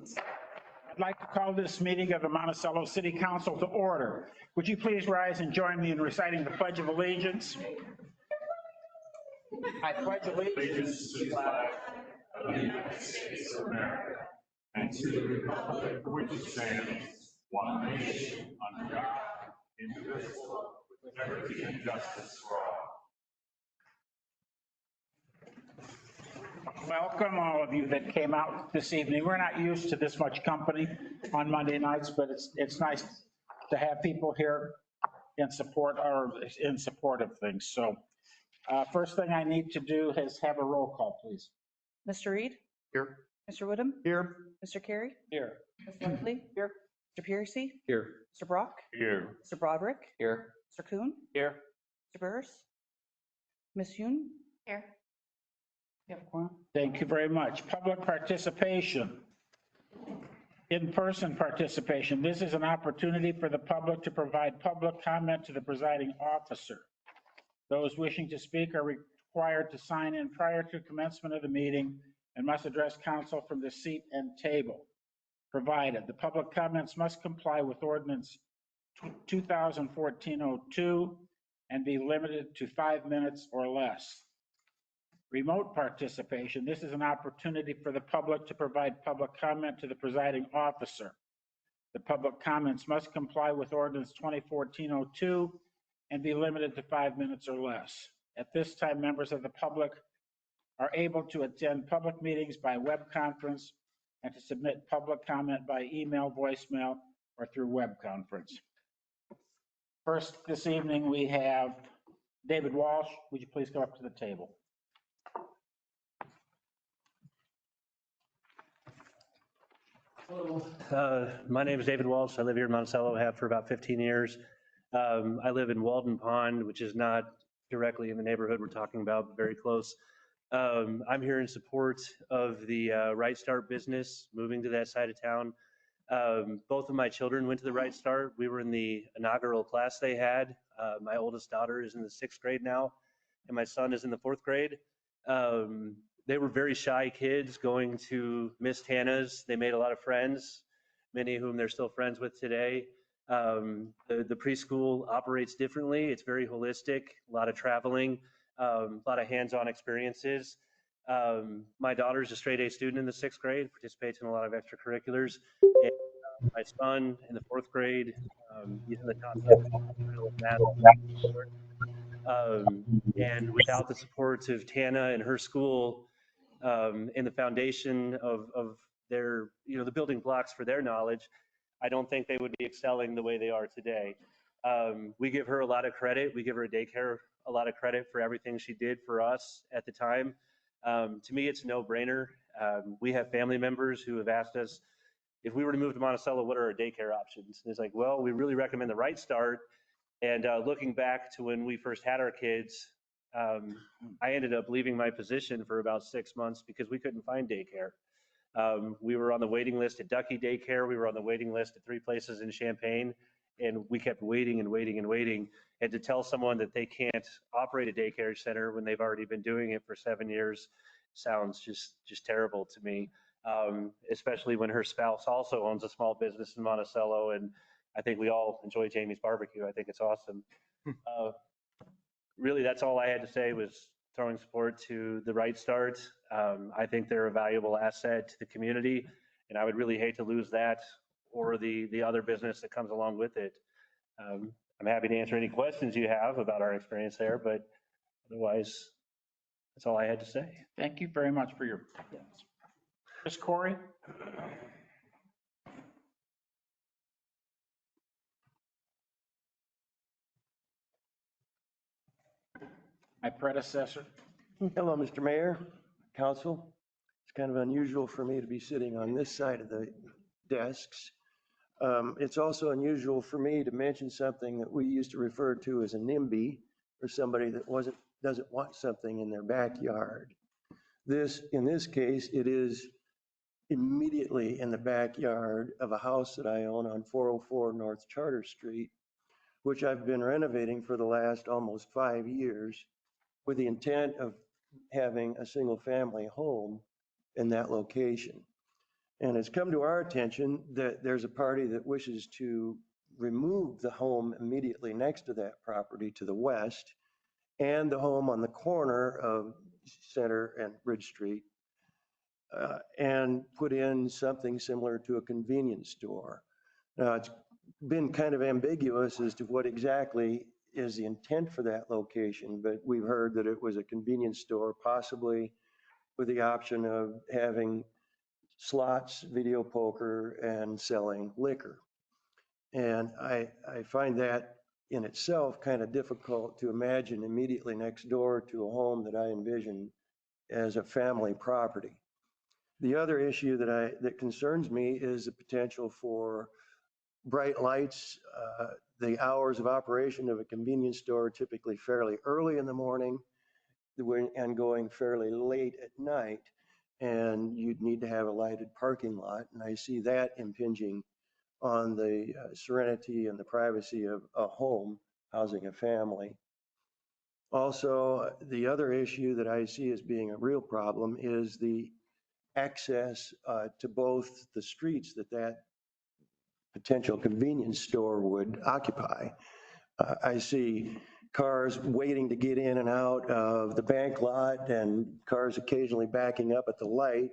I'd like to call this meeting of the Monticello City Council to order. Would you please rise and join me in reciting the Pledge of Allegiance? I pledge allegiance to the flag of the United States of America and to the republic for which it stands, one nation, under God, indivisible, with liberty and justice for all. Welcome, all of you that came out this evening. We're not used to this much company on Monday nights, but it's nice to have people here in support of things. So first thing I need to do is have a roll call, please. Mr. Reed? Here. Mr. Woodham? Here. Mr. Carey? Here. Ms. Leslie? Here. Mr. Piercy? Here. Mr. Brock? Here. Mr. Broderick? Here. Mr. Kuhn? Here. Mr. Burris? Ms. Yoon? Here. Thank you very much. Public participation. In-person participation. This is an opportunity for the public to provide public comment to the presiding officer. Those wishing to speak are required to sign in prior to commencement of the meeting and must address council from the seat and table provided. The public comments must comply with ordinance 2014-02 and be limited to 5 minutes or less. Remote participation. This is an opportunity for the public to provide public comment to the presiding officer. The public comments must comply with ordinance 2014-02 and be limited to 5 minutes or less. At this time, members of the public are able to attend public meetings by web conference and to submit public comment by email, voicemail, or through web conference. First, this evening, we have David Walsh. Would you please go up to the table? Hello, my name is David Walsh. I live here in Monticello, have for about 15 years. I live in Walden Pond, which is not directly in the neighborhood we're talking about, but very close. I'm here in support of the Right Start business, moving to that side of town. Both of my children went to the Right Start. We were in the inaugural class they had. My oldest daughter is in the 6th grade now, and my son is in the 4th grade. They were very shy kids going to Miss Tana's. They made a lot of friends, many of whom they're still friends with today. The preschool operates differently. It's very holistic, a lot of traveling, a lot of hands-on experiences. My daughter's a straight A student in the 6th grade, participates in a lot of extracurriculars. And my son in the 4th grade, he's in the top 7 and without the supports of Tana and her school, and the foundation of their, the building blocks for their knowledge, I don't think they would be excelling the way they are today. We give her a lot of credit. We give her a daycare a lot of credit for everything she did for us at the time. To me, it's a no-brainer. We have family members who have asked us, if we were to move to Monticello, what are our daycare options? And it's like, well, we really recommend the Right Start. And looking back to when we first had our kids, I ended up leaving my position for about 6 months because we couldn't find daycare. We were on the waiting list at Ducky Daycare. We were on the waiting list at 3 places in Champaign, and we kept waiting and waiting and waiting. And to tell someone that they can't operate a daycare center when they've already been doing it for 7 years sounds just terrible to me, especially when her spouse also owns a small business in Monticello. And I think we all enjoy Jamie's Barbecue. I think it's awesome. Really, that's all I had to say, was throwing support to the Right Start. I think they're a valuable asset to the community, and I would really hate to lose that or the other business that comes along with it. I'm happy to answer any questions you have about our experience there, but otherwise, that's all I had to say. Thank you very much for your comments. Ms. Corey? My predecessor. Hello, Mr. Mayor, Council. It's kind of unusual for me to be sitting on this side of the desks. It's also unusual for me to mention something that we used to refer to as a NIMBY, or somebody that doesn't want something in their backyard. In this case, it is immediately in the backyard of a house that I own on 404 North Charter Street, which I've been renovating for the last almost 5 years, with the intent of having a single family home in that location. And it's come to our attention that there's a party that wishes to remove the home immediately next to that property to the west and the home on the corner of Center and Bridge Street, and put in something similar to a convenience store. Now, it's been kind of ambiguous as to what exactly is the intent for that location, but we've heard that it was a convenience store, possibly with the option of having slots, video poker, and selling liquor. And I find that in itself kind of difficult to imagine immediately next door to a home that I envision as a family property. The other issue that concerns me is the potential for bright lights. The hours of operation of a convenience store are typically fairly early in the morning and going fairly late at night. And you'd need to have a lighted parking lot. And I see that impinging on the serenity and the privacy of a home housing a family. Also, the other issue that I see as being a real problem is the access to both the streets that potential convenience store would occupy. I see cars waiting to get in and out of the bank lot and cars occasionally backing up at the light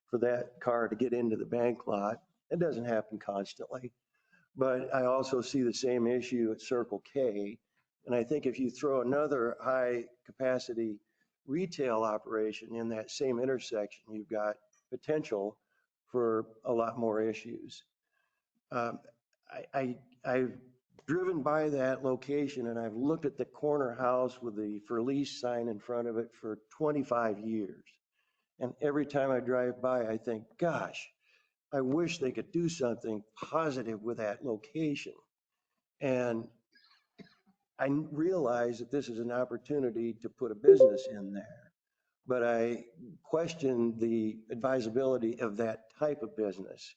for that car to get into the bank lot. It doesn't happen constantly. But I also see the same issue at Circle K. And I think if you throw another high capacity retail operation in that same intersection, you've got potential for a lot more issues. I've driven by that location and I've looked at the corner house with the for lease sign in front of it for 25 years. And every time I drive by, I think, gosh, I wish they could do something positive with that location. And I realize that this is an opportunity to put a business in there, but I question the advisability of that type of business.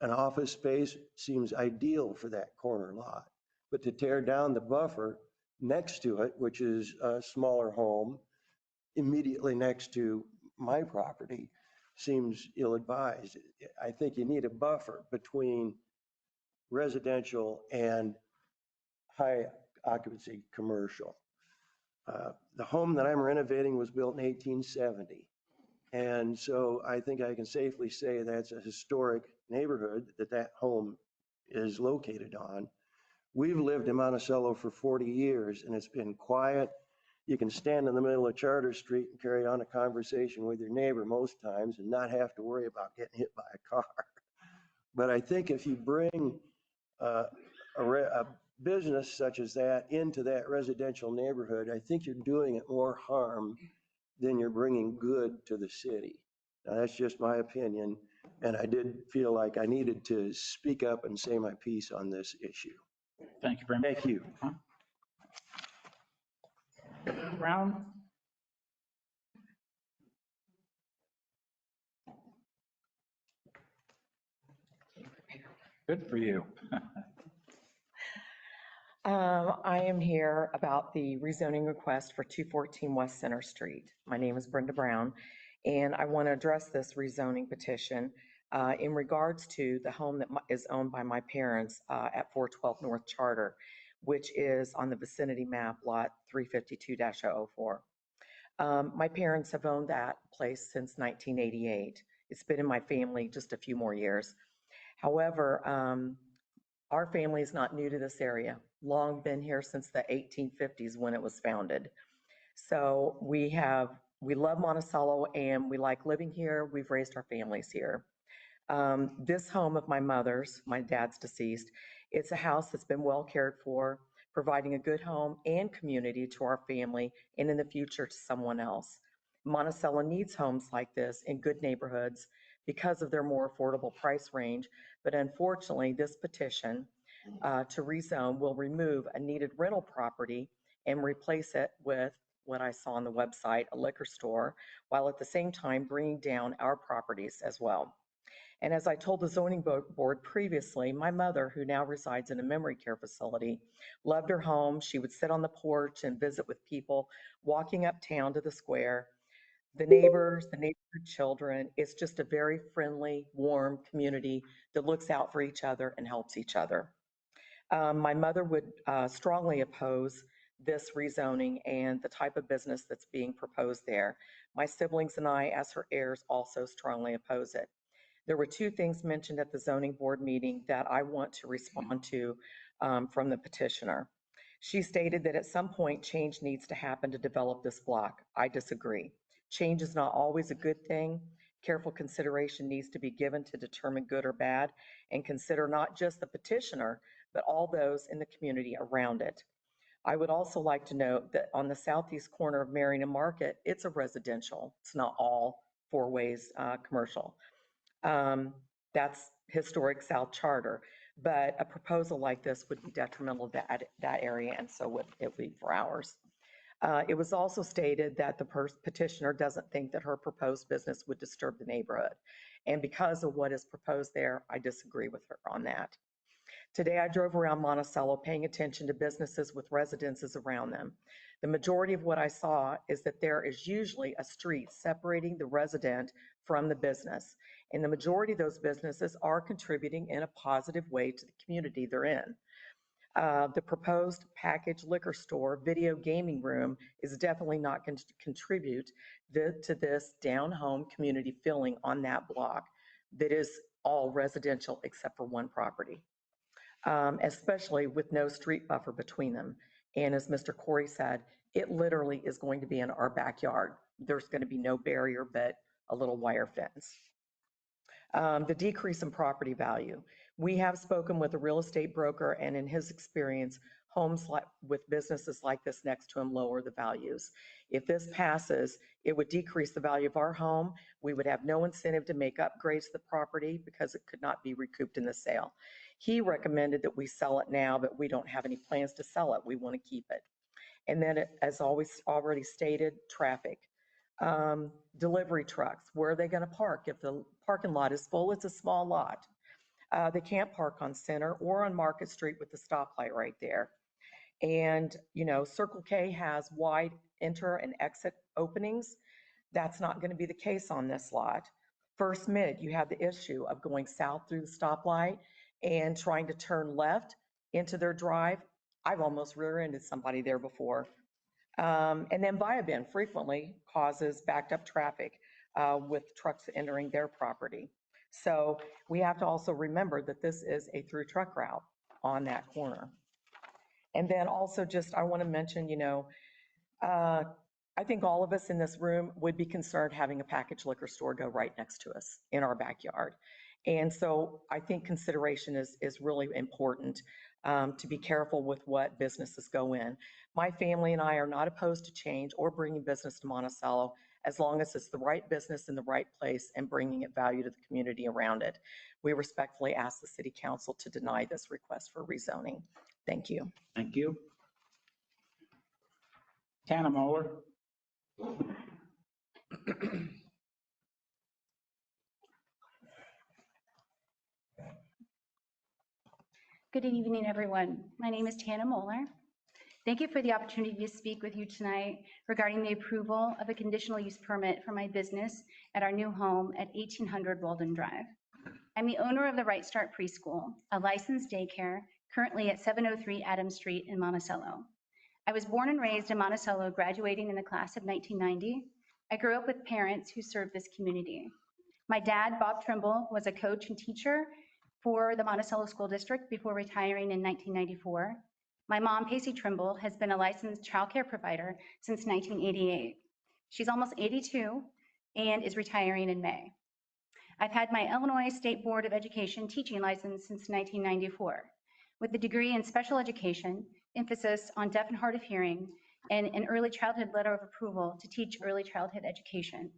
An office space seems ideal for that corner lot, but to tear down the buffer next to it, which is a smaller home immediately next to my property, seems ill-advised. I think you need a buffer between residential and high occupancy commercial. The home that I'm renovating was built in 1870. And so I think I can safely say that's a historic neighborhood that home is located on. We've lived in Monticello for 40 years and it's been quiet. You can stand in the middle of Charter Street and carry on a conversation with your neighbor most times and not have to worry about getting hit by a car. But I think if you bring a business such as that into that residential neighborhood, I think you're doing it more harm than you're bringing good to the city. Now, that's just my opinion, and I did feel like I needed to speak up and say my piece on this issue. Thank you very much. Thank you. Brown? Good for you. I am here about the rezoning request for 214 West Center Street. My name is Brenda Brown, and I want to address this rezoning petition in regards to the home that is owned by my parents at 412 North Charter, which is on the vicinity map lot 352-004. My parents have owned that place since 1988. It's been in my family just a few more years. However, our family is not new to this area, long been here since the 1850s when it was founded. So we love Monticello and we like living here. We've raised our families here. This home of my mother's, my dad's deceased, it's a house that's been well cared for, providing a good home and community to our family and in the future to someone else. Monticello needs homes like this in good neighborhoods because of their more affordable price range. But unfortunately, this petition to rezone will remove a needed rental property and replace it with what I saw on the website, a liquor store, while at the same time bringing down our properties as well. And as I told the zoning board previously, my mother, who now resides in a memory care facility, loved her home. She would sit on the porch and visit with people walking uptown to the square. the neighbors, the neighborhood children. It's just a very friendly, warm community that looks out for each other and helps each other. My mother would strongly oppose this rezoning and the type of business that's being proposed there. My siblings and I, as her heirs, also strongly oppose it. There were two things mentioned at the zoning board meeting that I want to respond to from the petitioner. She stated that at some point change needs to happen to develop this block. I disagree. Change is not always a good thing. Careful consideration needs to be given to determine good or bad and consider not just the petitioner, but all those in the community around it. I would also like to note that on the southeast corner of Marion and Market, it's a residential. It's not all four ways commercial. That's historic South Charter, but a proposal like this would be detrimental to that area, and so would it be for ours. It was also stated that the petitioner doesn't think that her proposed business would disturb the neighborhood. And because of what is proposed there, I disagree with her on that. Today, I drove around Monticello paying attention to businesses with residences around them. The majority of what I saw is that there is usually a street separating the resident from the business. And the majority of those businesses are contributing in a positive way to the community they're in. The proposed packaged liquor store video gaming room is definitely not going to contribute to this down-home community feeling on that block that is all residential except for one property, especially with no street buffer between them. And as Mr. Corey said, it literally is going to be in our backyard. There's going to be no barrier but a little wire fence. The decrease in property value. We have spoken with a real estate broker, and in his experience, homes with businesses like this next to him lower the values. If this passes, it would decrease the value of our home. We would have no incentive to make upgrades to the property because it could not be recouped in the sale. He recommended that we sell it now, but we don't have any plans to sell it. We want to keep it. And then, as always already stated, traffic. Delivery trucks, where are they going to park? If the parking lot is full, it's a small lot. They can't park on Center or on Market Street with the stoplight right there. And, you know, Circle K has wide enter and exit openings. That's not going to be the case on this lot. First Mid, you have the issue of going south through the stoplight and trying to turn left into their drive. I've almost rear-ended somebody there before. And then Viabin frequently causes backed up traffic with trucks entering their property. So we have to also remember that this is a through truck route on that corner. And then also just, I want to mention, you know, I think all of us in this room would be concerned having a packaged liquor store go right next to us in our backyard. And so I think consideration is really important to be careful with what businesses go in. My family and I are not opposed to change or bringing business to Monticello as long as it's the right business in the right place and bringing it value to the community around it. We respectfully ask the City Council to deny this request for rezoning. Thank you. Thank you. Tana Moeller. Good evening, everyone. My name is Tana Moeller. Thank you for the opportunity to speak with you tonight regarding the approval of a conditional use permit for my business at our new home at 1800 Walden Drive. I'm the owner of the Right Start Preschool, a licensed daycare currently at 703 Adams Street in Monticello. I was born and raised in Monticello, graduating in the class of 1990. I grew up with parents who served this community. My dad, Bob Trimble, was a coach and teacher for the Monticello School District before retiring in 1994. My mom, Pacey Trimble, has been a licensed childcare provider since 1988. She's almost 82 and is retiring in May. I've had my Illinois State Board of Education teaching license since 1994, with a degree in special education, emphasis on deaf and hard of hearing, and an early childhood letter of approval to teach early childhood education.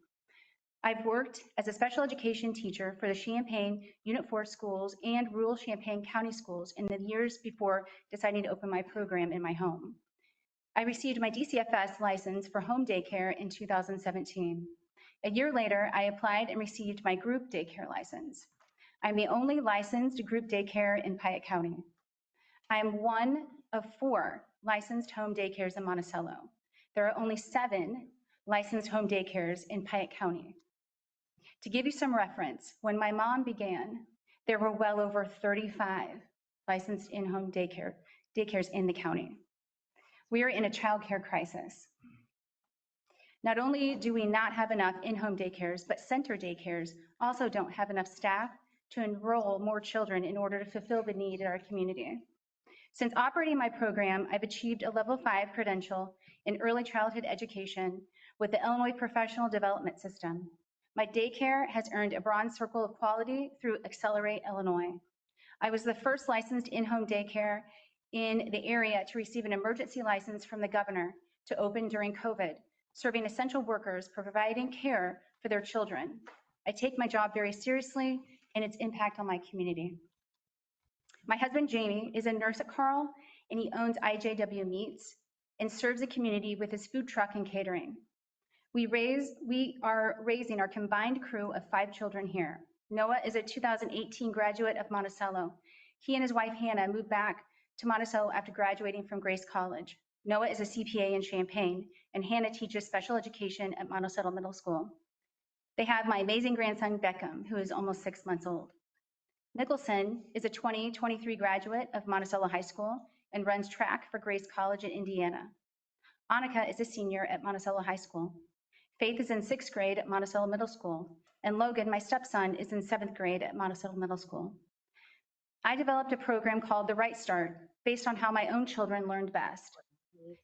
I've worked as a special education teacher for the Champaign Unit 4 schools and rural Champaign County schools in the years before deciding to open my program in my home. I received my DCFS license for home daycare in 2017. A year later, I applied and received my group daycare license. I'm the only licensed group daycare in Piatt County. I am one of 4 licensed home daycares in Monticello. There are only 7 licensed home daycares in Piatt County. To give you some reference, when my mom began, there were well over 35 licensed in-home daycares in the county. We are in a childcare crisis. Not only do we not have enough in-home daycares, but center daycares also don't have enough staff to enroll more children in order to fulfill the need in our community. Since operating my program, I've achieved a level 5 credential in early childhood education with the Illinois Professional Development System. My daycare has earned a Bronze Circle of Quality through Accelerate Illinois. I was the first licensed in-home daycare in the area to receive an emergency license from the governor to open during COVID, serving essential workers providing care for their children. I take my job very seriously and its impact on my community. My husband, Jamie, is a nurse at Carl, and he owns IJW Meats and serves the community with his food truck and catering. We are raising our combined crew of 5 children here. Noah is a 2018 graduate of Monticello. He and his wife, Hannah, moved back to Monticello after graduating from Grace College. Noah is a CPA in Champaign, and Hannah teaches special education at Monticello Middle School. They have my amazing grandson, Beckham, who is almost 6 months old. Nicholson is a 2023 graduate of Monticello High School and runs track for Grace College in Indiana. Annika is a senior at Monticello High School. Faith is in 6th grade at Monticello Middle School, and Logan, my stepson, is in 7th grade at Monticello Middle School. I developed a program called The Right Start based on how my own children learned best.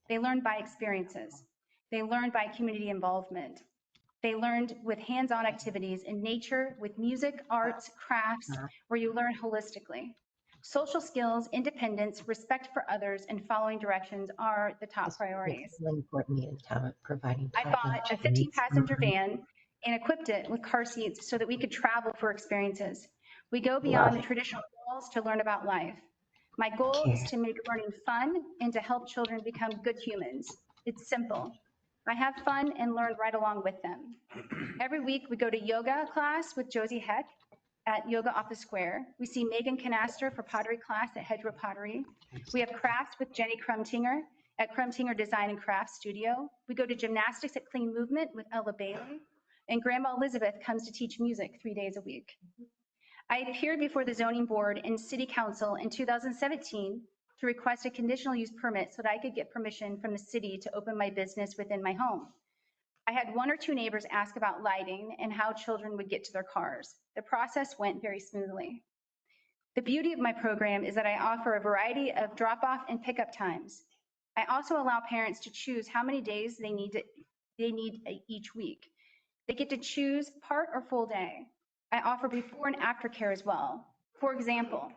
They learned by experiences. They learned by community involvement. They learned with hands-on activities in nature, with music, arts, crafts, where you learn holistically. Social skills, independence, respect for others, and following directions are the top priorities. Really important in talent providing. I bought a 15-passenger van and equipped it with car seats so that we could travel for experiences. We go beyond the traditional goals to learn about life. My goal is to make learning fun and to help children become good humans. It's simple. I have fun and learn right along with them. Every week we go to yoga class with Josie Heck at Yoga Off the Square. We see Megan Canaster for pottery class at Hedgerow Pottery. We have crafts with Jenny Crumtinger at Crumtinger Design and Craft Studio. We go to gymnastics at Clean Movement with Ella Bailey. And Grandma Elizabeth comes to teach music 3 days a week. I appeared before the zoning board and city council in 2017 to request a conditional use permit so that I could get permission from the city to open my business within my home. I had 1 or 2 neighbors ask about lighting and how children would get to their cars. The process went very smoothly. The beauty of my program is that I offer a variety of drop-off and pickup times. I also allow parents to choose how many days they need each week. They get to choose part or full day. I offer before and after care as well. For example,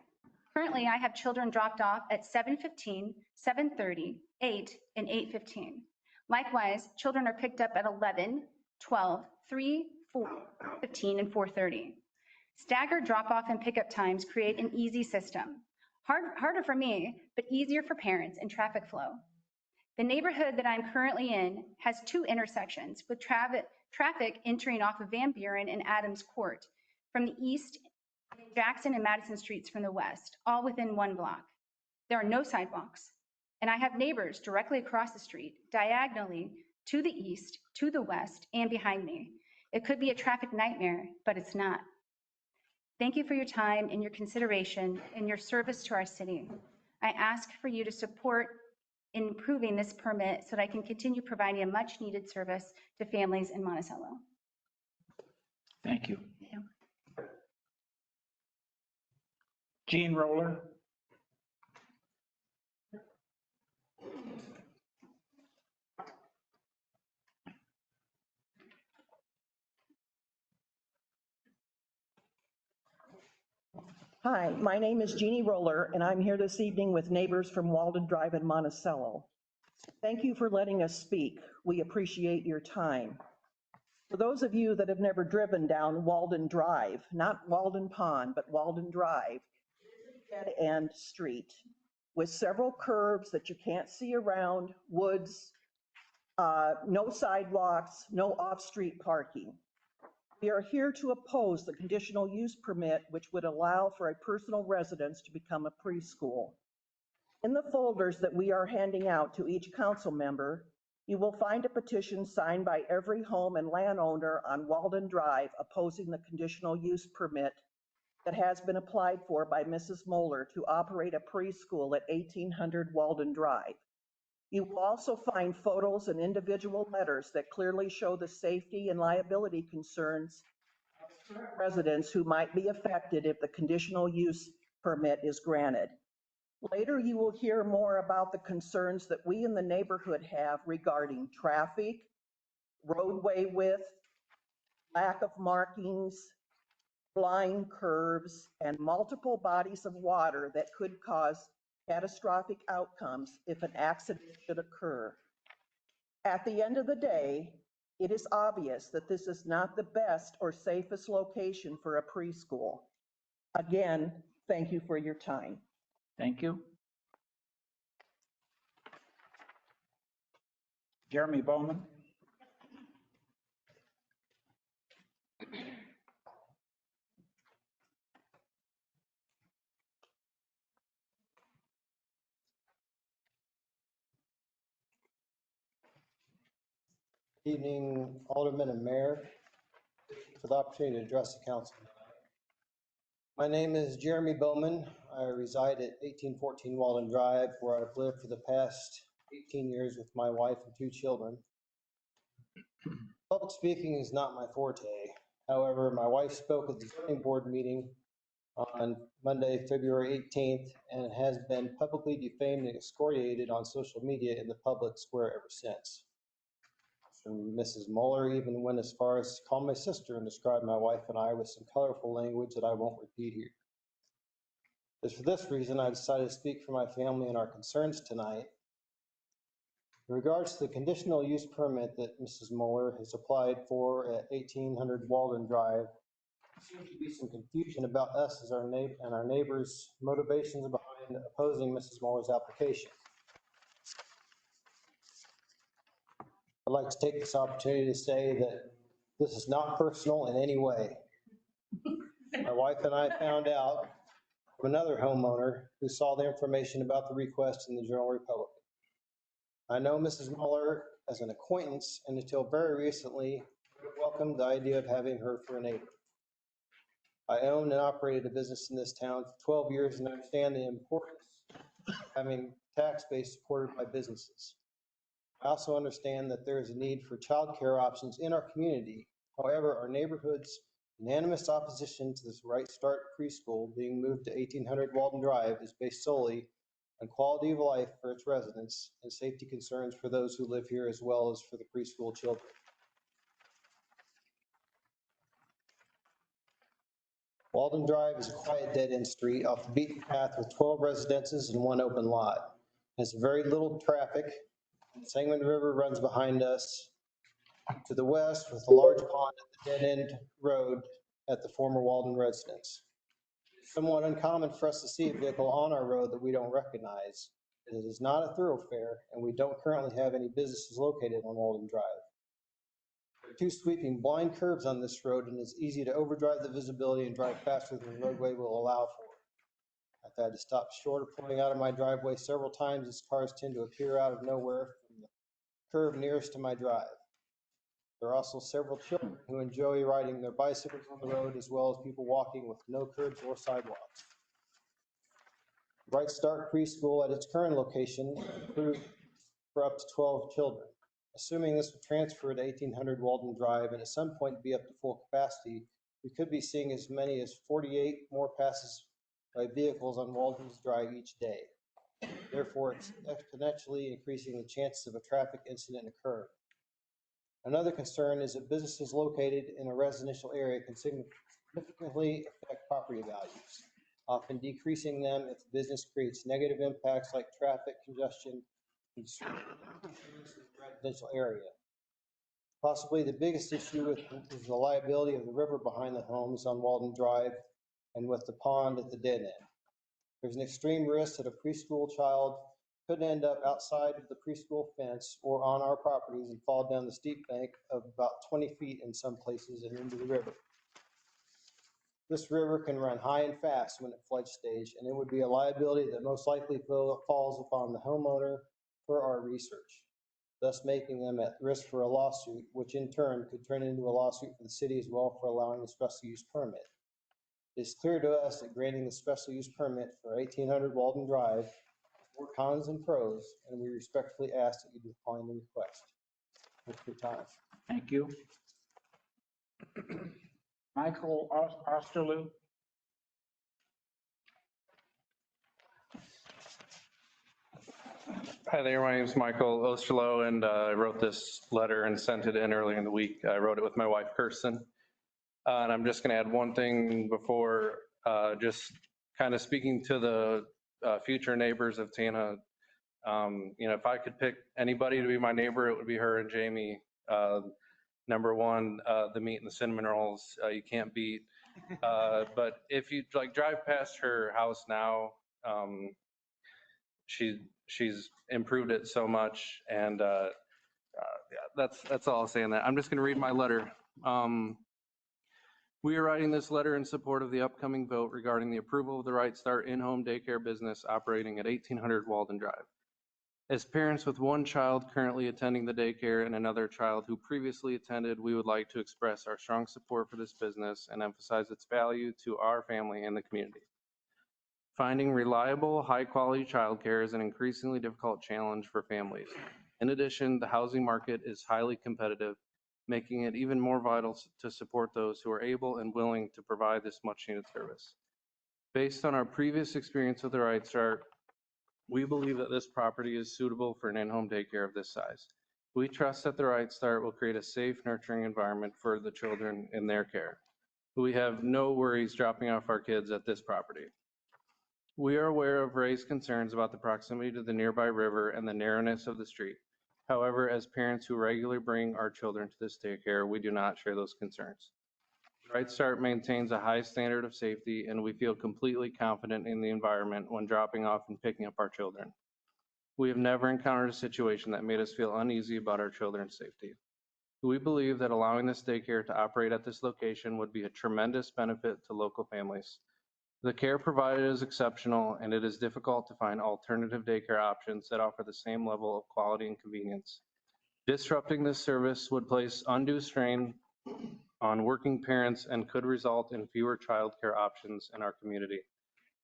currently I have children dropped off at 7:15, 7:30, 8, and 8:15. Likewise, children are picked up at 11, 12, 3, 4, 15, and 4:30. Staggered drop-off and pickup times create an easy system. Harder for me, but easier for parents and traffic flow. The neighborhood that I'm currently in has 2 intersections with traffic entering off of Van Buren and Adams Court from the east, and Jackson and Madison Streets from the west, all within 1 block. There are no sidewalks, and I have neighbors directly across the street, diagonally to the east, to the west, and behind me. It could be a traffic nightmare, but it's not. Thank you for your time and your consideration and your service to our city. I ask for you to support in improving this permit so that I can continue providing a much needed service to families in Monticello. Thank you. Yeah. Gene Roller. Hi, my name is Jeannie Roller, and I'm here this evening with neighbors from Walden Drive in Monticello. Thank you for letting us speak. We appreciate your time. For those of you that have never driven down Walden Drive, not Walden Pond, but Walden Drive, dead-end street with several curves that you can't see around, woods, no sidewalks, no off-street parking. We are here to oppose the conditional use permit, which would allow for a personal residence to become a preschool. In the folders that we are handing out to each council member, You will find a petition signed by every home and landowner on Walden Drive opposing the conditional use permit that has been applied for by Mrs. Moeller to operate a preschool at 1800 Walden Drive. You will also find photos and individual letters that clearly show the safety and liability concerns of residents who might be affected if the conditional use permit is granted. Later, you will hear more about the concerns that we in the neighborhood have regarding traffic, roadway width, lack of markings, blind curves, and multiple bodies of water that could cause catastrophic outcomes if an accident should occur. At the end of the day, it is obvious that this is not the best or safest location for a preschool. Again, thank you for your time. Thank you. Jeremy Bowman. Evening, Alderman and Mayor, for the opportunity to address the council. My name is Jeremy Bowman. I reside at 1814 Walden Drive, where I've lived for the past 18 years with my wife and 2 children. Public speaking is not my forte. However, my wife spoke at the zoning board meeting on Monday, February 18th, and has been publicly defamed and excoriated on social media in the public square ever since. And Mrs. Mueller even went as far as to call my sister and describe my wife and I with some colorful language that I won't repeat here. It's for this reason I decided to speak for my family and our concerns tonight. In regards to the conditional use permit that Mrs. Mueller has applied for at 1800 Walden Drive, there seems to be some confusion about us as our neighbors' motivations behind opposing Mrs. Mueller's application. I'd like to take this opportunity to say that this is not personal in any way. My wife and I found out from another homeowner who saw the information about the request in the Journal Republican. I know Mrs. Mueller as an acquaintance, and until very recently, welcomed the idea of having her for a neighbor. I owned and operated a business in this town for 12 years and understand the importance of having tax base supported by businesses. I also understand that there is a need for childcare options in our community. However, our neighborhood's unanimous opposition to this Right Start preschool being moved to 1800 Walden Drive is based solely on quality of life for its residents and safety concerns for those who live here, as well as for the preschool children. Walden Drive is a quiet dead-end street off the beaten path with 12 residences and 1 open lot. It has very little traffic. The Sangamon River runs behind us to the west with a large pond at the dead-end road at the former Walden residence. It's somewhat uncommon for us to see a vehicle on our road that we don't recognize. It is not a thoroughfare, and we don't currently have any businesses located on Walden Drive. There are 2 sweeping blind curves on this road, and it's easy to overdrive the visibility and drive faster than the roadway will allow for. I've had to stop short of pulling out of my driveway several times as cars tend to appear out of nowhere from the curve nearest to my drive. There are also several children who enjoy riding their bicycles on the road, as well as people walking with no curbs or sidewalks. Bright Start Preschool at its current location approved for up to 12 children. Assuming this would transfer to 1800 Walden Drive and at some point be up to full capacity, we could be seeing as many as 48 more passes by vehicles on Walden's Drive each day. Therefore, it's exponentially increasing the chances of a traffic incident occurring. Another concern is that businesses located in a residential area can significantly affect property values, often decreasing them if the business creates negative impacts like traffic congestion in the residential area. Possibly the biggest issue is the liability of the river behind the homes on Walden Drive and with the pond at the dead end. There's an extreme risk that a preschool child could end up outside of the preschool fence or on our properties and fall down the steep bank of about 20 feet in some places and into the river. This river can run high and fast when at flood stage, and it would be a liability that most likely falls upon the homeowner per our research. thus making them at risk for a lawsuit, which in turn could turn into a lawsuit for the city as well for allowing the special use permit. It's clear to us that granting the special use permit for 1800 Walden Drive has more cons and pros, and we respectfully ask that you decline the request. Thanks for your time. Thank you. Michael Osterloo. Hi there, my name is Michael Osterloh, and I wrote this letter and sent it in earlier in the week. I wrote it with my wife, Kirsten. And I'm just going to add one thing before, just kind of speaking to the future neighbors of Tana. If I could pick anybody to be my neighbor, it would be her and Jamie. Number one, the meat and the cinnamon rolls, you can't beat. But if you drive past her house now, she's improved it so much, and that's all I'll say on that. I'm just going to read my letter. We are writing this letter in support of the upcoming vote regarding the approval of the Right Start in-home daycare business operating at 1800 Walden Drive. As parents with one child currently attending the daycare and another child who previously attended, we would like to express our strong support for this business and emphasize its value to our family and the community. Finding reliable, high-quality childcare is an increasingly difficult challenge for families. In addition, the housing market is highly competitive, making it even more vital to support those who are able and willing to provide this much-needed service. Based on our previous experience with the Right Start, we believe that this property is suitable for an in-home daycare of this size. We trust that the Right Start will create a safe, nurturing environment for the children in their care. We have no worries dropping off our kids at this property. We are aware of raised concerns about the proximity to the nearby river and the narrowness of the street. However, as parents who regularly bring our children to this daycare, we do not share those concerns. Right Start maintains a high standard of safety, and we feel completely confident in the environment when dropping off and picking up our children. We have never encountered a situation that made us feel uneasy about our children's safety. We believe that allowing this daycare to operate at this location would be a tremendous benefit to local families. The care provided is exceptional, and it is difficult to find alternative daycare options that offer the same level of quality and convenience. Disrupting this service would place undue strain on working parents and could result in fewer childcare options in our community.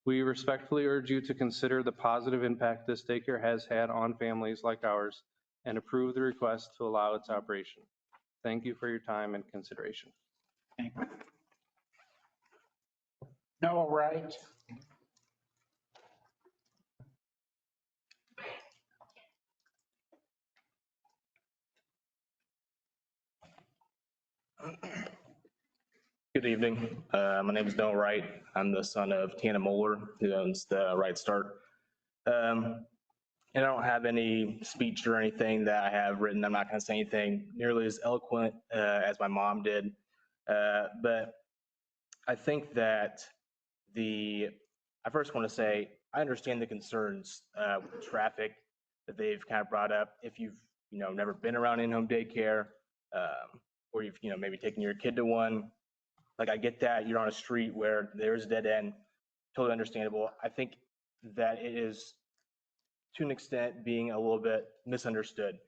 We respectfully urge you to consider the positive impact this daycare has had on families like ours and approve the request to allow its operation. Thank you for your time and consideration. Thank you. Noah Wright. Good evening. My name is Noah Wright. I'm the son of Tana Moeller, who owns the Right Start. And I don't have any speech or anything that I have written. I'm not going to say anything nearly as eloquent as my mom did. But I think that I first want to say, I understand the concerns with traffic that they've kind of brought up. If you've, never been around in-home daycare, or you've, maybe taken your kid to one, like I get that you're on a street where there's a dead end, totally understandable. I think that it is, to an extent, being a little bit misunderstood.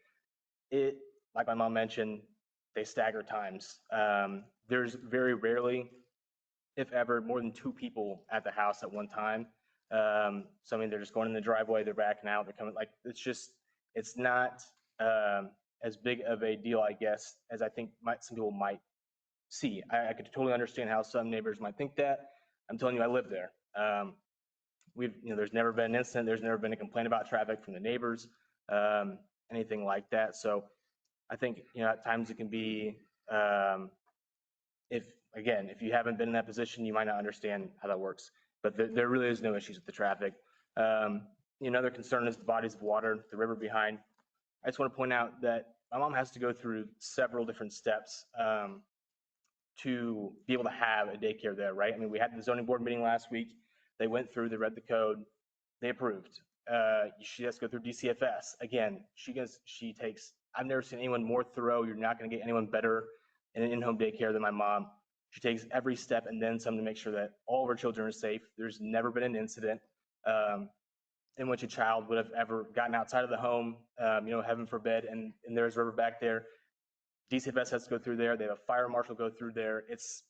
Like my mom mentioned, they stagger times. There's very rarely, if ever, more than 2 people at the house at one time. So I mean, they're just going in the driveway, they're backing out, they're coming, it's not as big of a deal, I guess, as I think some people might see. I could totally understand how some neighbors might think that. I'm telling you, I live there. There's never been an incident, there's never been a complaint about traffic from the neighbors, anything like that. So I think, at times it can be, if you haven't been in that position, you might not understand how that works. But there really is no issues with the traffic. Another concern is the bodies of water, the river behind. I just want to point out that my mom has to go through several different steps to be able to have a daycare there, right? I mean, we had the zoning board meeting last week. They went through, they read the code, they approved. She has to go through DCFS. Again, she takes, I've never seen anyone more thorough. You're not going to get anyone better in an in-home daycare than my mom. She takes every step and then some to make sure that all of her children are safe. There's never been an incident. in which a child would have ever gotten outside of the home, heaven forbid, and there's a river back there. DCFS has to go through there. They have a fire marshal go through there. It's,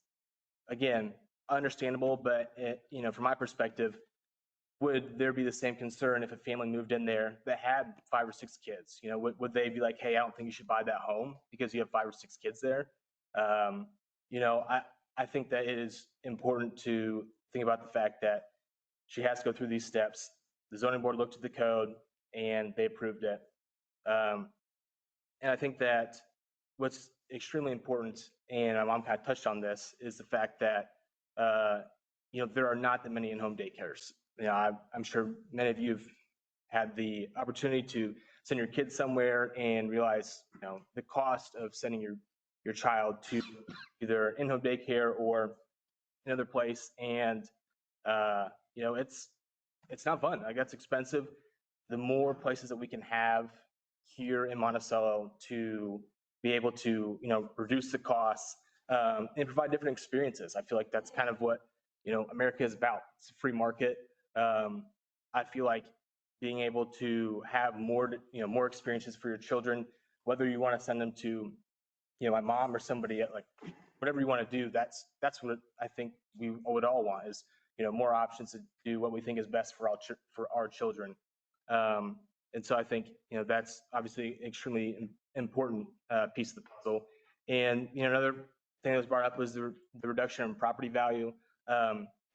again, understandable, but from my perspective, would there be the same concern if a family moved in there that had 5 or 6 kids? Would they be like, hey, I don't think you should buy that home because you have 5 or 6 kids there? I think that it is important to think about the fact that she has to go through these steps. The zoning board looked at the code and they approved it. And I think that what's extremely important, and my mom kind of touched on this, is the fact that there are not that many in-home daycares. I'm sure many of you have had the opportunity to send your kids somewhere and realize, the cost of sending your child to either in-home daycare or another place, and it's not fun. Like, that's expensive. The more places that we can have here in Monticello to be able to, reduce the costs and provide different experiences. I feel like that's kind of what, America is about. It's a free market. I feel like being able to have more experiences for your children, whether you want to send them to, my mom or somebody, like whatever you want to do, that's what I think we would all want is, more options to do what we think is best for our children. And so I think, that's obviously extremely important piece of the puzzle. And, another thing that was brought up was the reduction in property value.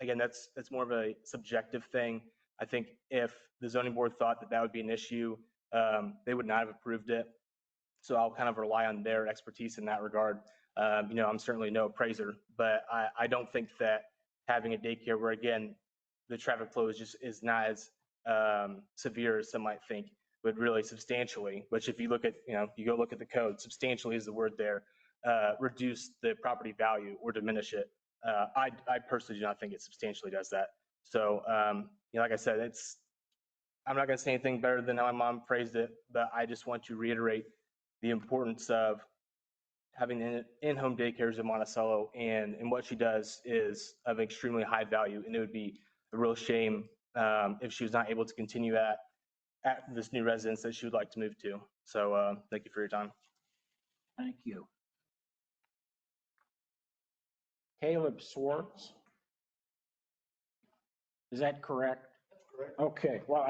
Again, that's more of a subjective thing. I think if the zoning board thought that would be an issue, they would not have approved it. So I'll kind of rely on their expertise in that regard. I'm certainly no appraiser, but I don't think that having a daycare where, again, the traffic flow is not as severe as some might think would really substantially, which if you look at, you go look at the code, substantially is the word there, reduce the property value or diminish it. I personally do not think it substantially does that. So, like I said, I'm not going to say anything better than how my mom phrased it, but I just want to reiterate the importance of having in-home daycares in Monticello, and what she does is of extremely high value, and it would be a real shame if she was not able to continue at this new residence that she would like to move to. So thank you for your time. Thank you. Caleb Swartz. Is that correct? That's correct. Okay, well,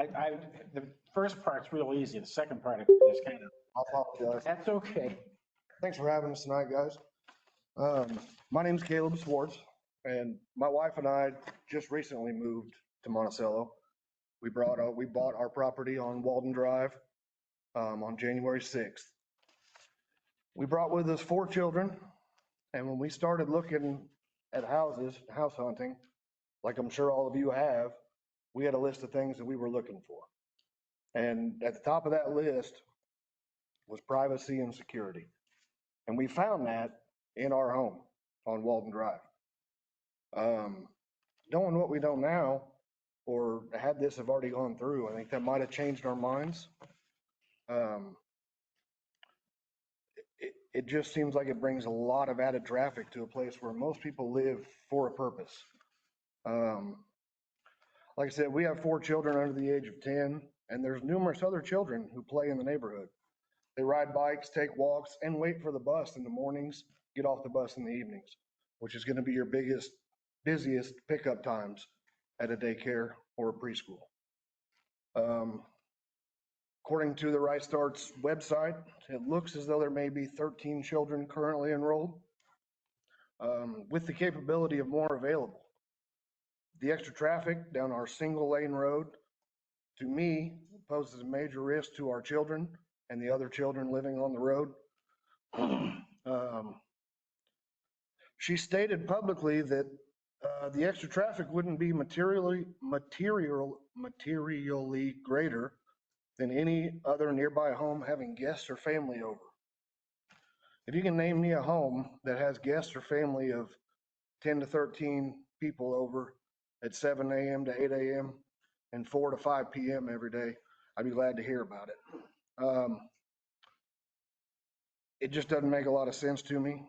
the first part's real easy. The second part is kind of, I apologize. that's okay. Thanks for having us tonight, guys. My name's Caleb Swartz, and my wife and I just recently moved to Monticello. We bought our property on Walden Drive on January 6th. We brought with us 4 children, and when we started looking at houses, house hunting, like I'm sure all of you have, we had a list of things that we were looking for. And at the top of that list was privacy and security. And we found that in our home on Walden Drive. Knowing what we know now, or had this have already gone through, I think that might have changed our minds. It just seems like it brings a lot of added traffic to a place where most people live for a purpose. Like I said, we have 4 children under the age of 10, and there's numerous other children who play in the neighborhood. They ride bikes, take walks, and wait for the bus in the mornings, get off the bus in the evenings, which is going to be your busiest pickup times at a daycare or a preschool. According to the Right Start's website, it looks as though there may be 13 children currently enrolled, with the capability of more available. The extra traffic down our single lane road, to me, poses a major risk to our children and the other children living on the road. She stated publicly that the extra traffic wouldn't be materially greater than any other nearby home having guests or family over. If you can name me a home that has guests or family of 10 to 13 people over at 7 a.m. to 8 a.m. and 4 to 5 p.m. every day, I'd be glad to hear about it. It just doesn't make a lot of sense to me.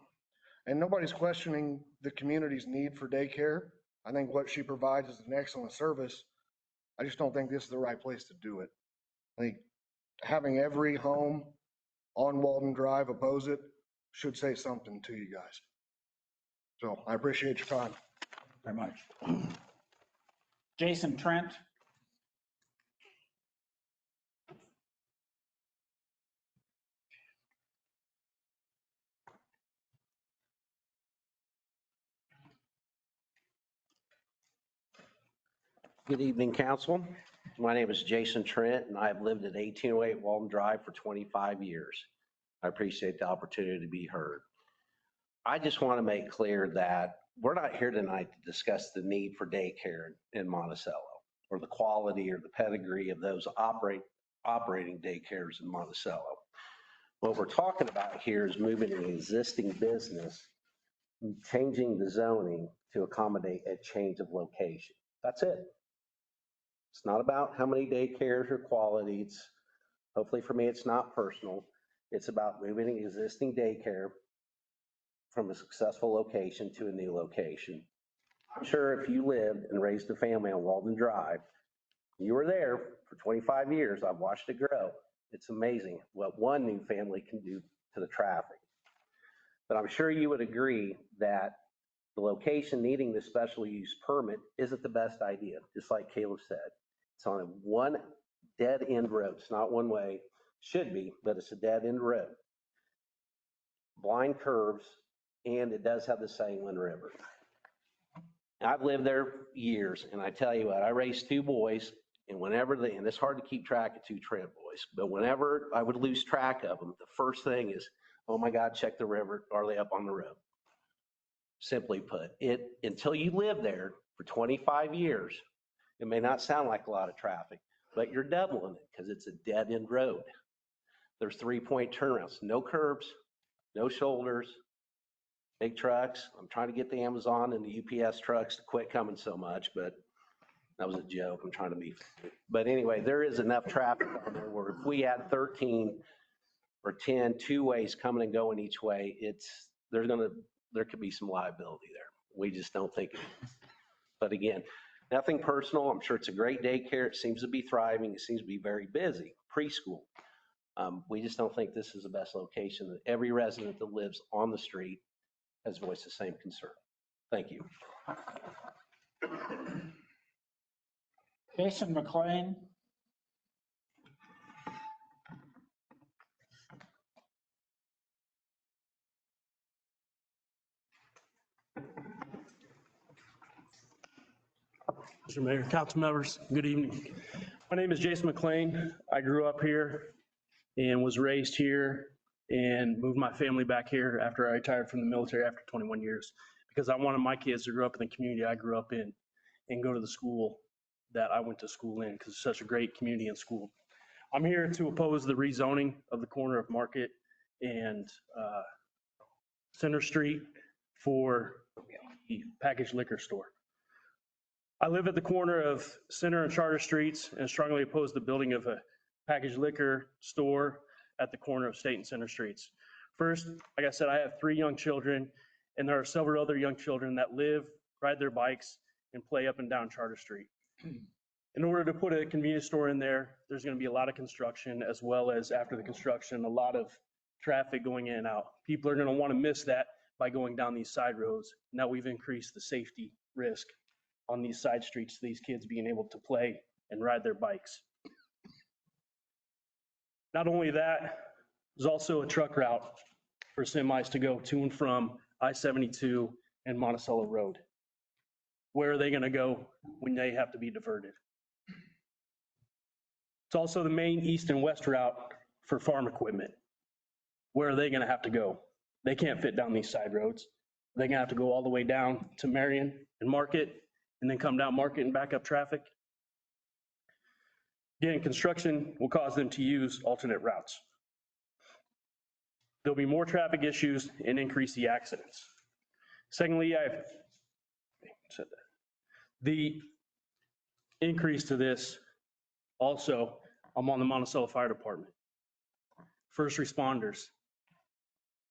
And nobody's questioning the community's need for daycare. I think what she provides is an excellent service, I just don't think this is the right place to do it. I think having every home on Walden Drive oppose it should say something to you guys. So I appreciate your time. Very much. Jason Trent. Good evening, council. My name is Jason Trent, and I've lived at 1808 Walden Drive for 25 years. I appreciate the opportunity to be heard. I just want to make clear that we're not here tonight to discuss the need for daycare in Monticello or the quality or the pedigree of those operating daycares in Monticello. What we're talking about here is moving an existing business, changing the zoning to accommodate a change of location. That's it. It's not about how many daycares or quality. Hopefully for me, it's not personal. It's about moving an existing daycare from a successful location to a new location. I'm sure if you lived and raised a family on Walden Drive, you were there for 25 years. I've watched it grow. It's amazing what one new family can do to the traffic. But I'm sure you would agree that the location needing the special use permit isn't the best idea, just like Caleb said. It's on a one dead end road. It's not one way, should be, but it's a dead end road. Blind curves, and it does have the Sangamon River. I've lived there years, and I tell you what, I raised two boys, and and it's hard to keep track of two Trent boys, but whenever I would lose track of them, the first thing is, oh my God, check the river, are they up on the road? Simply put, until you live there for 25 years, it may not sound like a lot of traffic, but you're doubling it because it's a dead end road. There's 3-point turnarounds, no curbs, no shoulders, big trucks. I'm trying to get the Amazon and the UPS trucks to quit coming so much, but that was a joke. I'm trying to be, but anyway, there is enough traffic on there where if we had 13 or 10 two-ways coming and going each way, there could be some liability there. We just don't think it is. But again, nothing personal. I'm sure it's a great daycare. It seems to be thriving. It seems to be very busy, preschool. We just don't think this is the best location. That every resident that lives on the street has voiced the same concern. Thank you. Jason McLean. Mr. Mayor, council members, good evening. My name is Jason McLean. I grew up here and was raised here and moved my family back here after I retired from the military after 21 years because I wanted my kids to grow up in the community I grew up in and go to the school that I went to school in because it's such a great community and school. I'm here to oppose the rezoning of the corner of Market and Center Street for the packaged liquor store. I live at the corner of Center and Charter Streets and strongly oppose the building of a packaged liquor store at the corner of State and Center Streets. First, like I said, I have 3 young children, and there are several other young children that live, ride their bikes, and play up and down Charter Street. In order to put a convenience store in there, there's going to be a lot of construction, as well as after the construction, a lot of traffic going in and out. People are going to want to miss that by going down these side roads. Now we've increased the safety risk on these side streets, these kids being able to play and ride their bikes. Not only that, there's also a truck route for semis to go to and from I-72 and Monticello Road. Where are they going to go when they have to be diverted? It's also the main east and west route for farm equipment. Where are they going to have to go? They can't fit down these side roads. They're going to have to go all the way down to Marion and Market, and then come down Market and back up traffic. Again, construction will cause them to use alternate routes. There'll be more traffic issues and increase the accidents. Secondly, I've said that. The increase to this, also, I'm on the Monticello Fire Department. First responders.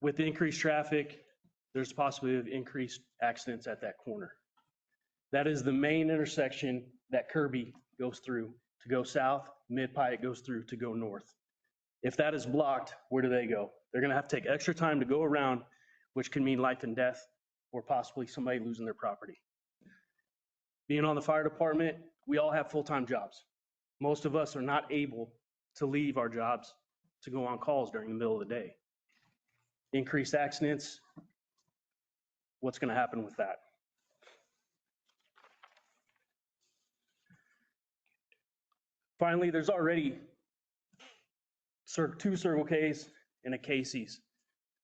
With increased traffic, there's a possibility of increased accidents at that corner. That is the main intersection that Kirby goes through to go south, Mid-Pike goes through to go north. If that is blocked, where do they go? They're going to have to take extra time to go around, which can mean life and death or possibly somebody losing their property. Being on the fire department, we all have full-time jobs. Most of us are not able to leave our jobs to go on calls during the middle of the day. Increased accidents, what's going to happen with that? Finally, there's already two Circle K's and a Casey's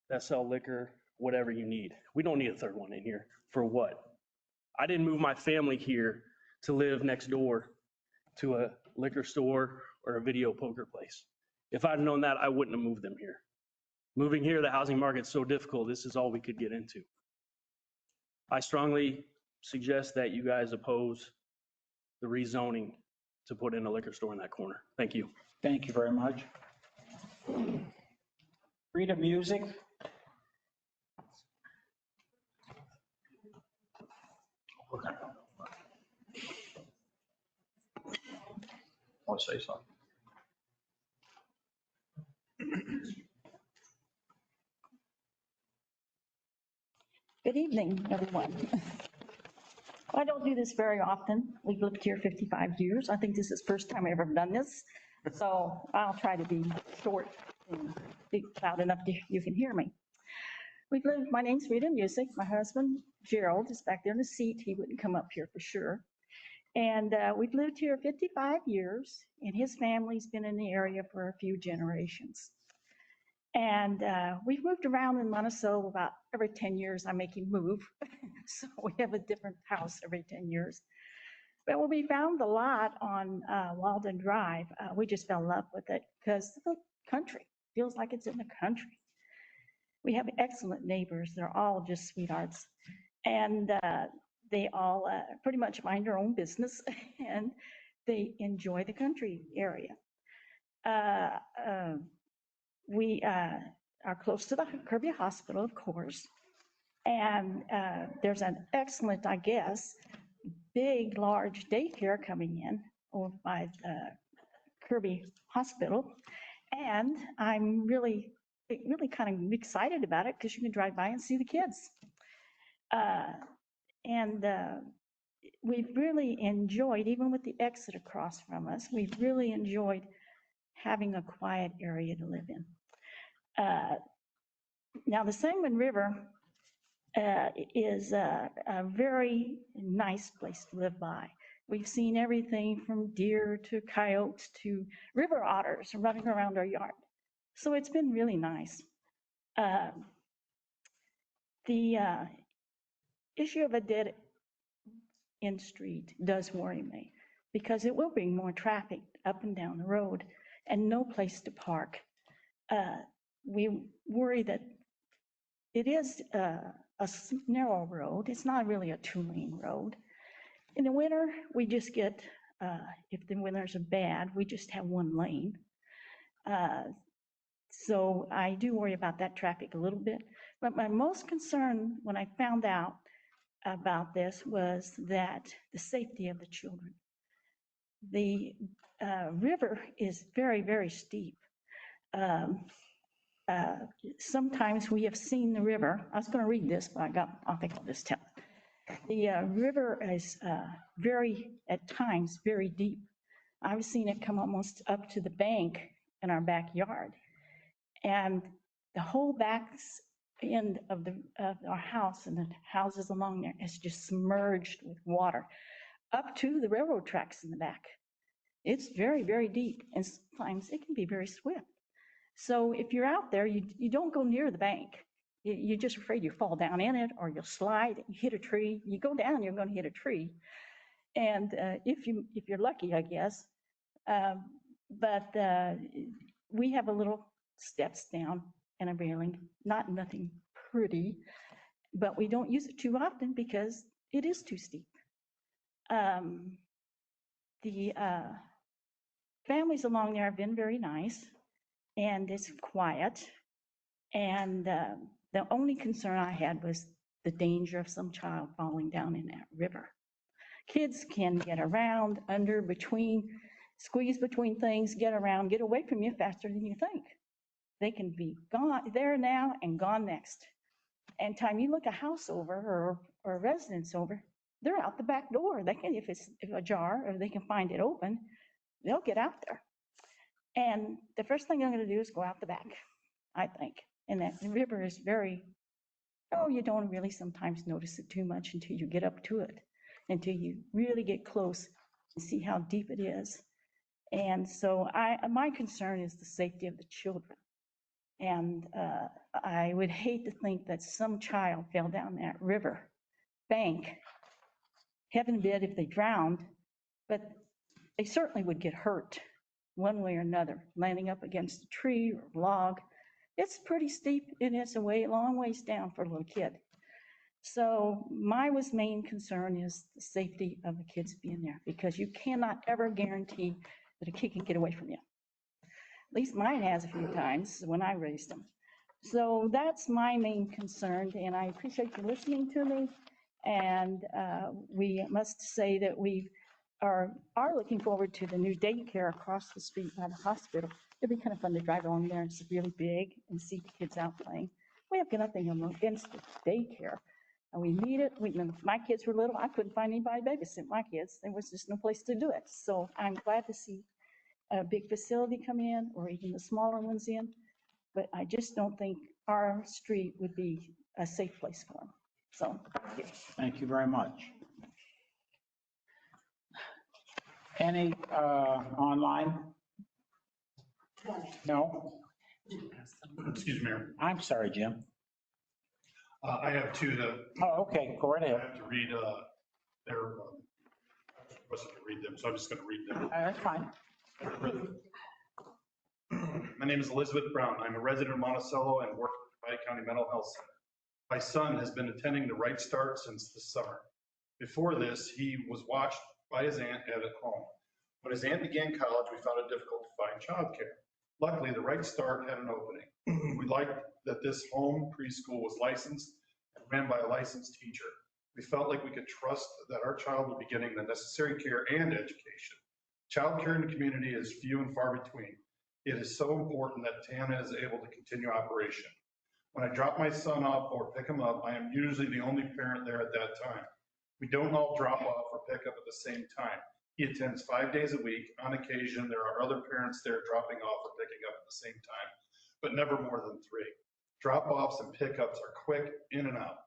that sell liquor, whatever you need. We don't need a third one in here. For what? I didn't move my family here to live next door to a liquor store or a video poker place. If I'd known that, I wouldn't have moved them here. Moving here, the housing market's so difficult, this is all we could get into. I strongly suggest that you guys oppose the rezoning to put in a liquor store in that corner. Thank you. Thank you very much. Freedom Music. Want to say something? Good evening, everyone. I don't do this very often. We've lived here 55 years. I think this is the first time I've ever done this. So I'll try to be short and be loud enough that you can hear me. My name's Rita Music. My husband, Gerald, is back there in the seat. He wouldn't come up here for sure. And we've lived here 55 years, and his family's been in the area for a few generations. And we've moved around in Monticello about every 10 years. I make him move. So we have a different house every 10 years. But when we found the lot on Walden Drive, we just fell in love with it because the country feels like it's in the country. We have excellent neighbors. They're all just sweethearts. And they all pretty much mind their own business and they enjoy the country area. We are close to the Kirby Hospital, of course, and there's an excellent, I guess, big, large daycare coming in over by the Kirby Hospital, and I'm really kind of excited about it because you can drive by and see the kids. We've really enjoyed, even with the exit across from us, we've really enjoyed having a quiet area to live in. Now, the Sangamon River is a very nice place to live by. We've seen everything from deer to coyotes to river otters running around our yard. So it's been really nice. The issue of a dead end street does worry me because it will bring more traffic up and down the road and no place to park. We worry that it is a narrow road. It's not really a two-lane road. In the winter, we just get, if the winters are bad, we just have one lane. So I do worry about that traffic a little bit. But my most concern when I found out about this was that the safety of the children. The river is very, very steep. Sometimes we have seen the river. I was going to read this, but I think I'll just tell it. The river is at times, very deep. I've seen it come almost up to the bank in our backyard. And the whole back end of our house and the houses along there is just submerged with water up to the railroad tracks in the back. It's very, very deep, and sometimes it can be very swift. So if you're out there, you don't go near the bank. You're just afraid you fall down in it or you'll slide, you hit a tree. You go down, you're going to hit a tree. And if you're lucky, I guess. But we have a little steps down and a railing, nothing pretty, but we don't use it too often because it is too steep. The families along there have been very nice, and it's quiet. And the only concern I had was the danger of some child falling down in that river. Kids can get around, under, between, squeeze between things, get around, get away from you faster than you think. They can be gone there now and gone next. And time you look a house over or a residence over, they're out the back door. They can, if it's ajar or they can find it open, they'll get out there. And the first thing I'm going to do is go out the back, I think. And that river is very, oh, you don't really sometimes notice it too much until you get up to it, until you really get close and see how deep it is. And so my concern is the safety of the children. And I would hate to think that some child fell down that river bank, heaven forbid if they drowned, but they certainly would get hurt one way or another, landing up against a tree or a log. It's pretty steep and it's a long ways down for a little kid. So my main concern is the safety of the kids being there, because you cannot ever guarantee that a kid can get away from you. At least mine has a few times when I raised them. So that's my main concern, and I appreciate you listening to me. And we must say that we are looking forward to the new daycare across the street by the hospital. It'd be kind of fun to drive along there. It's really big and see the kids out playing. We have nothing against the daycare. And we need it. When my kids were little, I couldn't find anybody to babysit my kids. There was just no place to do it. So I'm glad to see a big facility come in, or even the smaller ones in. But I just don't think our street would be a safe place for them. So, thank you. Thank you very much. Any online? No? Excuse me, Mayor. I'm sorry, Jim. I have two to. Oh, okay, go right ahead. I have to read their, I wasn't going to read them, so I'm just going to read them. That's fine. My name is Elizabeth Brown. I'm a resident of Monticello and work at the County Mental Health Center. My son has been attending the Right Start since the summer. Before this, he was watched by his aunt at home. When his aunt began college, we found it difficult to find childcare. Luckily, the Right Start had an opening. We liked that this home preschool was licensed and ran by a licensed teacher. We felt like we could trust that our child would be getting the necessary care and education. Childcare in the community is few and far between. It is so important that TANA is able to continue operation. When I drop my son off or pick him up, I am usually the only parent there at that time. We don't all drop off or pick up at the same time. He attends 5 days a week. On occasion, there are other parents there dropping off or picking up at the same time, but never more than 3. Drop-offs and pickups are quick, in and out.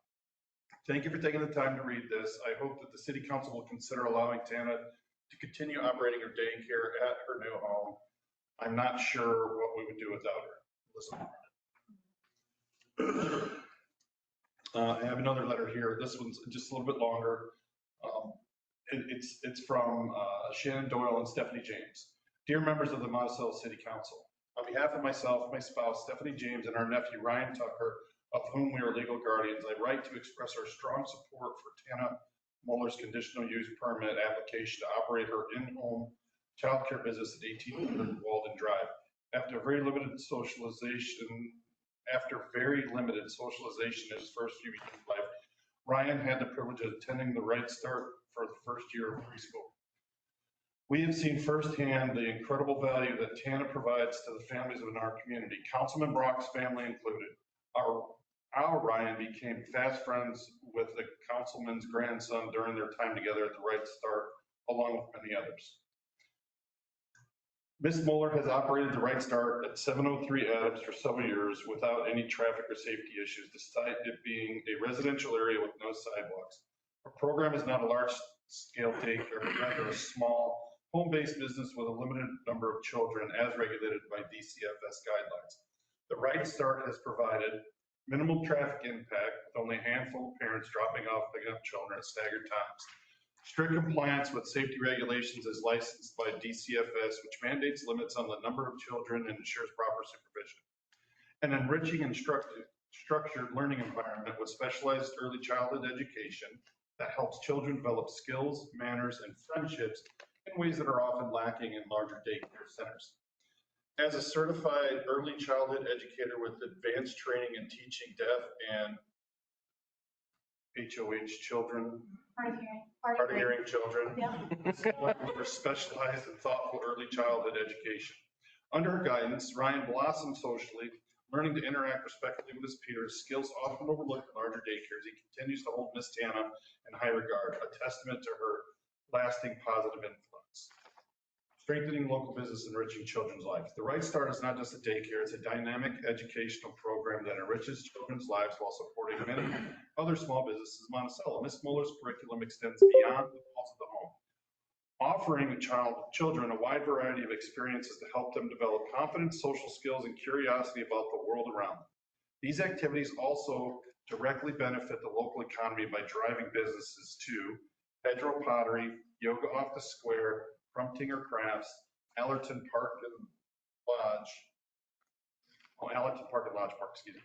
Thank you for taking the time to read this. I hope that the City Council will consider allowing Tana to continue operating her daycare at her new home. I'm not sure what we would do without her. I have another letter here. This one's just a little bit longer. It's from Shannon Doyle and Stephanie James. Dear members of the Monticello City Council, on behalf of myself, my spouse, Stephanie James, and our nephew, Ryan Tucker, of whom we are legal guardians, I write to express our strong support for Tana Muller's conditional use permit application to operate her in-home childcare business at 1800 Walden Drive. After very limited socialization in his first few years of life, Ryan had the privilege of attending the Right Start for the first year of preschool. We have seen firsthand the incredible value that TANA provides to the families in our community, Councilman Brock's family included. Our Ryan became fast friends with the councilman's grandson during their time together at the Right Start, along with many others. Ms. Muller has operated the Right Start at 703 Adams for several years without any traffic or safety issues, despite it being a residential area with no sidewalks. Our program is not a large-scale daycare, but rather a small, home-based business with a limited number of children as regulated by DCFS guidelines. The Right Start has provided minimal traffic impact with only a handful of parents dropping off picking up children at staggered times. Strict compliance with safety regulations is licensed by DCFS, which mandates limits on the number of children and ensures proper supervision. An enriching and structured learning environment with specialized early childhood education that helps children develop skills, manners, and friendships in ways that are often lacking in larger daycare centers. As a certified early childhood educator with advanced training in teaching deaf and HOH children, Hard of hearing. hard of hearing children. Yeah. For specialized and thoughtful early childhood education. Under her guidance, Ryan blossomed socially, learning to interact respectfully with his peers, skills often overlooked in larger daycares. He continues to hold Miss Tana in high regard, a testament to her lasting positive influence. Strengthening local business, enriching children's lives. The Right Start is not just a daycare, it's a dynamic educational program that enriches children's lives while supporting many other small businesses in Monticello. Ms. Muller's curriculum extends beyond the walls of the home, offering children a wide variety of experiences to help them develop confidence, social skills, and curiosity about the world around them. These activities also directly benefit the local economy by driving businesses to Pedro Pottery, Yoga Off the Square, Crumtinger Crafts, Allerton Park and Lodge, excuse me,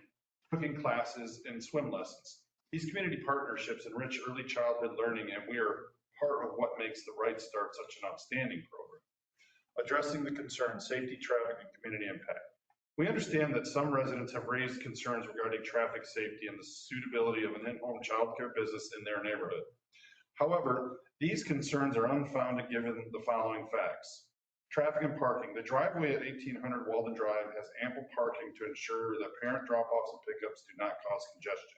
cooking classes, and swim lessons. These community partnerships enrich early childhood learning, and we are part of what makes the Right Start such an outstanding program. Addressing the concerns, safety, traffic, and community impact. We understand that some residents have raised concerns regarding traffic safety and the suitability of an in-home childcare business in their neighborhood. However, these concerns are unfounded given the following facts. Traffic and parking. The driveway at 1800 Walden Drive has ample parking to ensure that parent drop-offs and pickups do not cause congestion.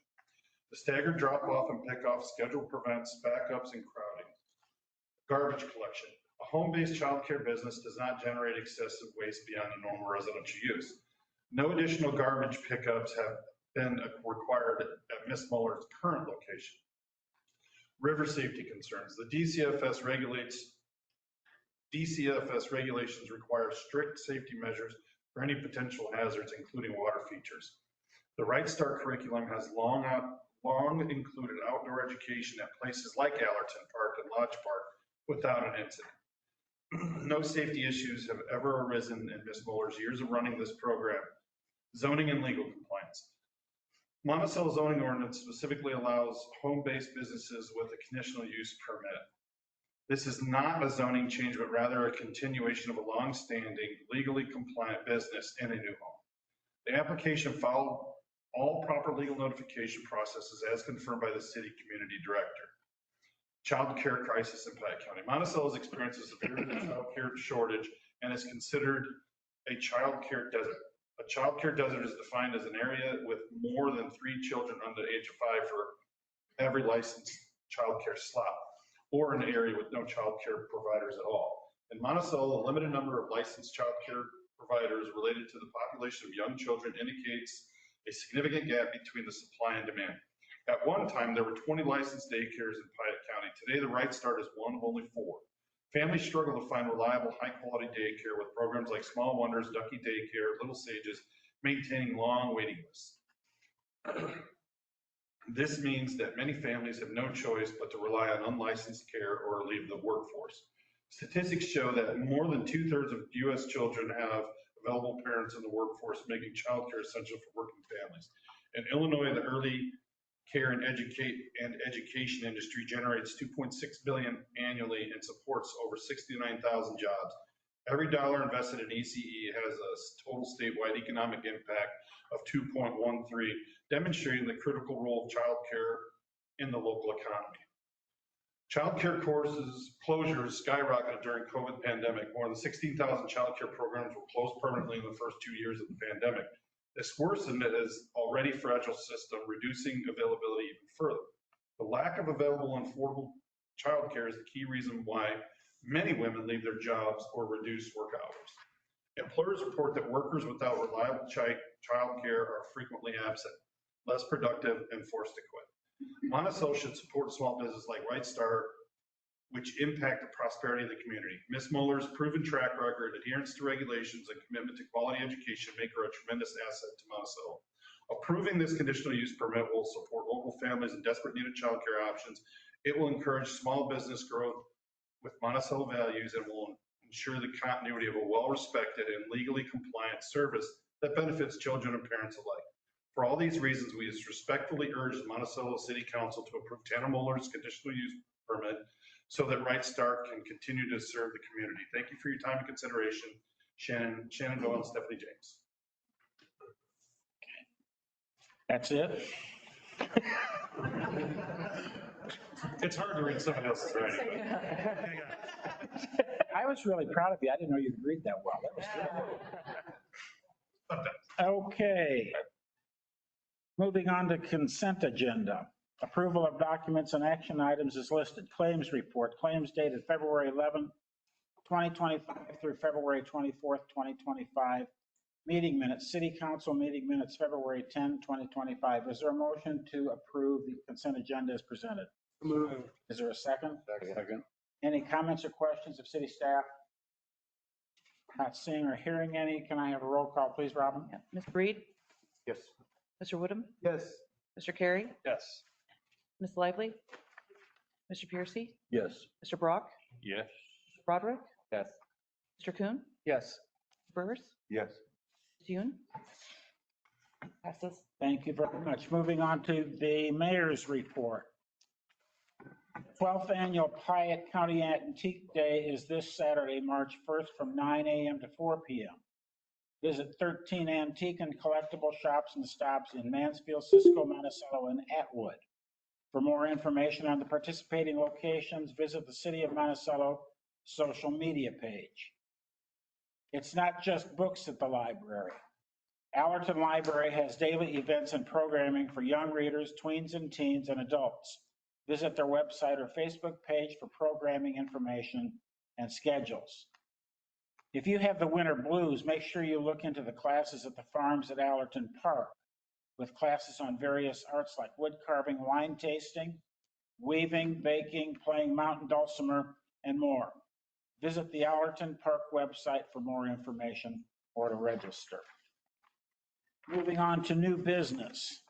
The staggered drop-off and pickoff schedule prevents backups and crowding. Garbage collection. A home-based childcare business does not generate excessive waste beyond a normal residential use. No additional garbage pickups have been required at Ms. Muller's current location. River safety concerns. The DCFS regulations require strict safety measures for any potential hazards, including water features. The Right Start curriculum has long included outdoor education at places like Allerton Park and Lodge Park without an incident. No safety issues have ever arisen in Ms. Muller's years of running this program. Zoning and legal compliance. Monticello zoning ordinance specifically allows home-based businesses with a conditional use permit. This is not a zoning change, but rather a continuation of a long-standing, legally compliant business in a new home. The application followed all proper legal notification processes as confirmed by the city community director. Child care crisis in Pike County. Monticello experiences a severe child care shortage and is considered a child care desert. A child care desert is defined as an area with more than 3 children under the age of 5 for every licensed child care slot, or an area with no child care providers at all. In Monticello, the limited number of licensed child care providers related to the population of young children indicates a significant gap between the supply and demand. At one time, there were 20 licensed daycares in Piatt County. Today, the Right Start is one of only 4. Families struggle to find reliable, high-quality daycare with programs like Small Wonders, Ducky Daycare, Little Sages, maintaining long waiting lists. This means that many families have no choice but to rely on unlicensed care or leave the workforce. Statistics show that more than 2/3 of U.S. children have available parents in the workforce, making childcare essential for working families. In Illinois, the early care and education industry generates $2.6 billion annually and supports over 69,000 jobs. Every dollar invested in ECE has a total statewide economic impact of 2.13, demonstrating the critical role of childcare in the local economy. Childcare courses closures skyrocketed during COVID pandemic. More than 16,000 childcare programs were closed permanently in the first 2 years of the pandemic. This worsened its already fragile system, reducing availability even further. The lack of available and affordable childcare is the key reason why many women leave their jobs or reduce work hours. Employers report that workers without reliable childcare are frequently absent, less productive, and forced to quit. Monticello should support small business like Right Start, which impact the prosperity of the community. Ms. Muller's proven track record, adherence to regulations, and commitment to quality education make her a tremendous asset to Monticello. Approving this conditional use permit will support local families in desperate need of childcare options. It will encourage small business growth with Monticello values and will ensure the continuity of a well-respected and legally compliant service that benefits children and parents alike. For all these reasons, we respectfully urge the Monticello City Council to approve Tana Muller's conditional use permit so that Right Start can continue to serve the community. Thank you for your time and consideration. Shannon Doyle and Stephanie James. That's it? It's hard to read somebody else's writing. I was really proud of you. I didn't know you could read that well. That was good. Okay. Moving on to consent agenda. Approval of documents and action items is listed. Claims report. Claims dated February 11, 2025 through February 24th, 2025. Meeting minutes. City Council meeting minutes, February 10, 2025. Is there a motion to approve the consent agenda as presented? Move. Is there a second? Second. Any comments or questions of city staff? Not seeing or hearing any. Can I have a roll call, please, Robin? Ms. Reed? Yes. Mr. Woodham? Yes. Mr. Carey? Yes. Ms. Lively? Mr. Piercy? Yes. Mr. Brock? Yes. Mr. Broderick? Yes. Mr. Kuhn? Yes. Burris? Yes. Ms. Yoon? Passes. Thank you very much. Moving on to the mayor's report. 12th Annual Piatt County Antique Day is this Saturday, March 1st from 9 a.m. to 4 p.m. Visit 13 antique and collectible shops and stops in Mansfield, Cisco, Monticello, and Atwood. For more information on the participating locations, visit the City of Monticello social media page. It's not just books at the library. Allerton Library has daily events and programming for young readers, tweens and teens, and adults. Visit their website or Facebook page for programming information and schedules. If you have the winter blues, make sure you look into the classes at the farms at Allerton Park, with classes on various arts like wood carving, wine tasting, weaving, baking, playing mountain dulcimer, and more. Visit the Allerton Park website for more information or to register. Moving on to new business.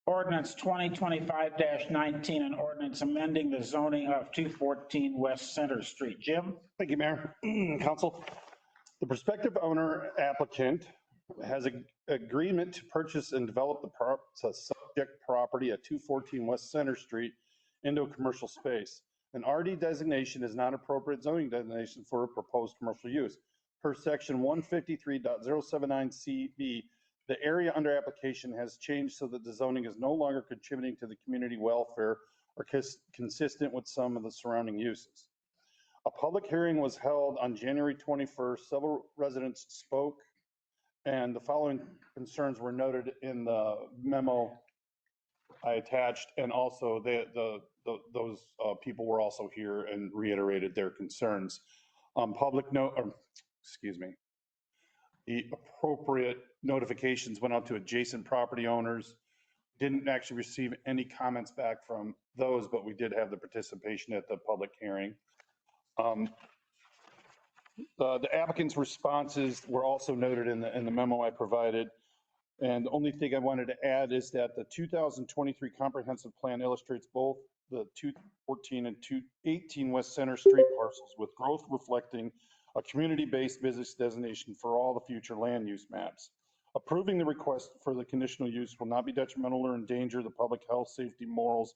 Ordinance 2025-19, an ordinance amending the zoning of 214 West Center Street. Jim? Thank you, Mayor. Council. The prospective owner applicant has an agreement to purchase and develop the subject property at 214 West Center Street into a commercial space. An RD designation is not appropriate zoning designation for a proposed commercial use. Per section 153.079CB, the area under application has changed so that the zoning is no longer contributing to the community welfare or consistent with some of the surrounding uses. A public hearing was held on January 21st. Several residents spoke, and the following concerns were noted in the memo I attached, and also those people were also here and reiterated their concerns. The appropriate notifications went out to adjacent property owners. Didn't actually receive any comments back from those, but we did have the participation at the public hearing. The applicant's responses were also noted in the memo I provided. And the only thing I wanted to add is that the 2023 comprehensive plan illustrates both the 214 and 218 West Center Street parcels, with growth reflecting a community-based business designation for all the future land use maps. Approving the request for the conditional use will not be detrimental or endanger the public health, safety, morals,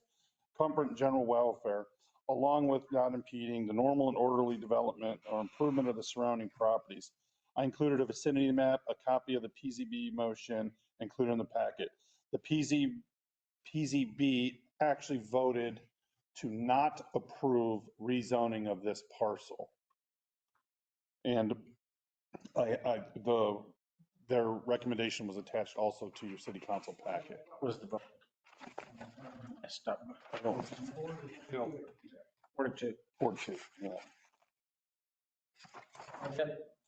comfort, and general welfare, along with not impeding the normal and orderly development or improvement of the surrounding properties. I included a vicinity map, a copy of the PZB motion included in the packet. The PZB actually voted to not approve rezoning of this parcel. And their recommendation was attached also to your city council packet. Was the vote? Stop. 42. 42, yeah.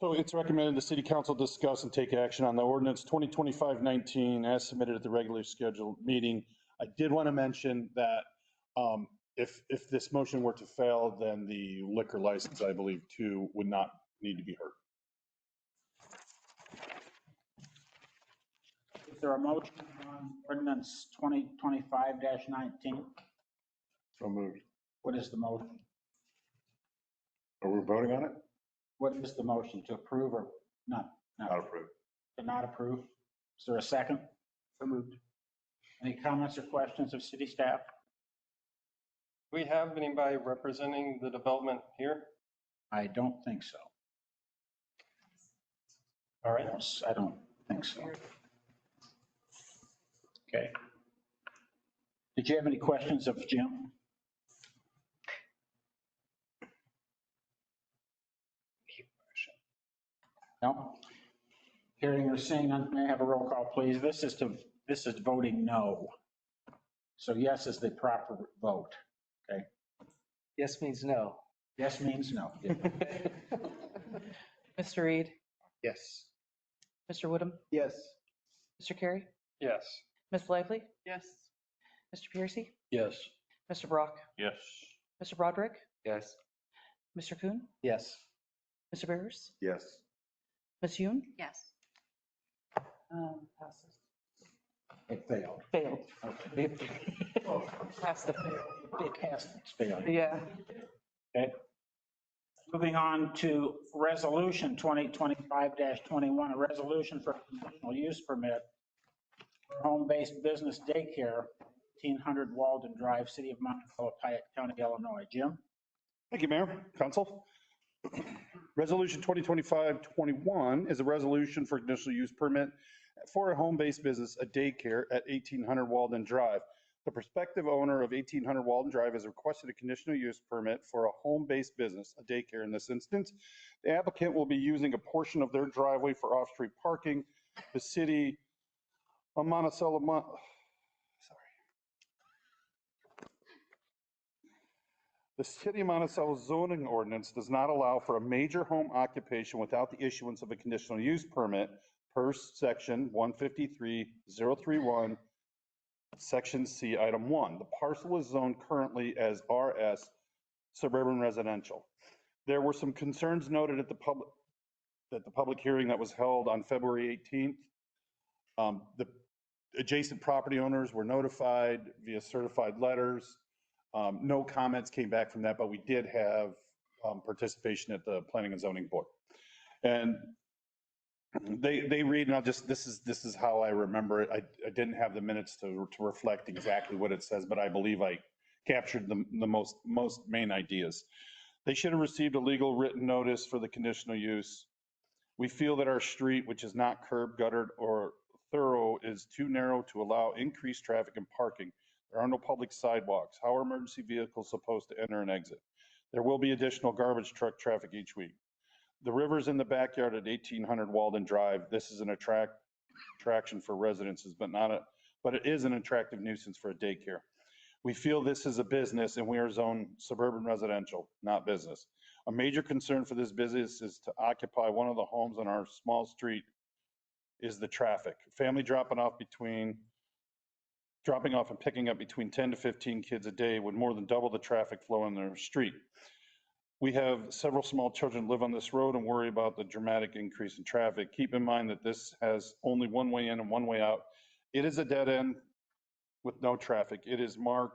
So it's recommended the city council discuss and take action on the ordinance 2025-19 as submitted at the regularly scheduled meeting. I did want to mention that if this motion were to fail, then the liquor license, I believe, too, would not need to be heard. Is there a motion on ordinance 2025-19? So moved. What is the motion? Are we voting on it? What is the motion, to approve or not? Not approved. To not approve? Is there a second? So moved. Any comments or questions of city staff? Do we have anybody representing the development here? I don't think so. All right. Yes, I don't think so. Okay. Did you have any questions of Jim? No? Hearing or seeing none, may I have a roll call, please? This is voting no. So yes is the proper vote, okay? Yes means no. Yes means no. Mr. Reed, Yes. Mr. Woodham, Yes. Mr. Carey, Yes. Ms. Lively, Yes. Mr. Piercy, Yes. Mr. Brock, Yes. Mr. Broderick, Yes. Mr. Kuhn, Yes. Mr. Beers, Yes. Ms. Yoon, Yes. passes. It failed. Failed. Okay. Pass the fail. It passed, it's failed. Yeah. Okay. Moving on to resolution 2025-21, a resolution for conditional use permit for home-based business daycare, 1800 Walden Drive, City of Monticello, Piatt County, Illinois. Jim? Thank you, Mayor, Council. Resolution 2025-21 is a resolution for conditional use permit for a home-based business, a daycare at 1800 Walden Drive. The prospective owner of 1800 Walden Drive has requested a conditional use permit for a home-based business, a daycare in this instance. The applicant will be using a portion of their driveway for off-street parking. The city of Monticello, The City of Monticello zoning ordinance does not allow for a major home occupation without the issuance of a conditional use permit per section 153-031, section C, item 1. The parcel is zoned currently as RS, suburban residential. There were some concerns noted at the public hearing that was held on February 18th. The adjacent property owners were notified via certified letters. No comments came back from that, but we did have participation at the Planning and Zoning Board. And they read, and this is how I remember it. I didn't have the minutes to reflect exactly what it says, but I believe I captured the most main ideas. They should have received a legal written notice for the conditional use. We feel that our street, which is not curb, guttered, or thorough, is too narrow to allow increased traffic and parking. There are no public sidewalks. How are emergency vehicles supposed to enter and exit? There will be additional garbage truck traffic each week. The river's in the backyard at 1800 Walden Drive. This is an attraction for residences, but it is an attractive nuisance for a daycare. We feel this is a business and we are zoned suburban residential, not business. A major concern for this business is to occupy one of the homes on our small street is the traffic. Family dropping off and picking up between 10 to 15 kids a day would more than double the traffic flow on their street. We have several small children live on this road and worry about the dramatic increase in traffic. Keep in mind that this has only one way in and one way out. It is a dead end with no traffic. It is not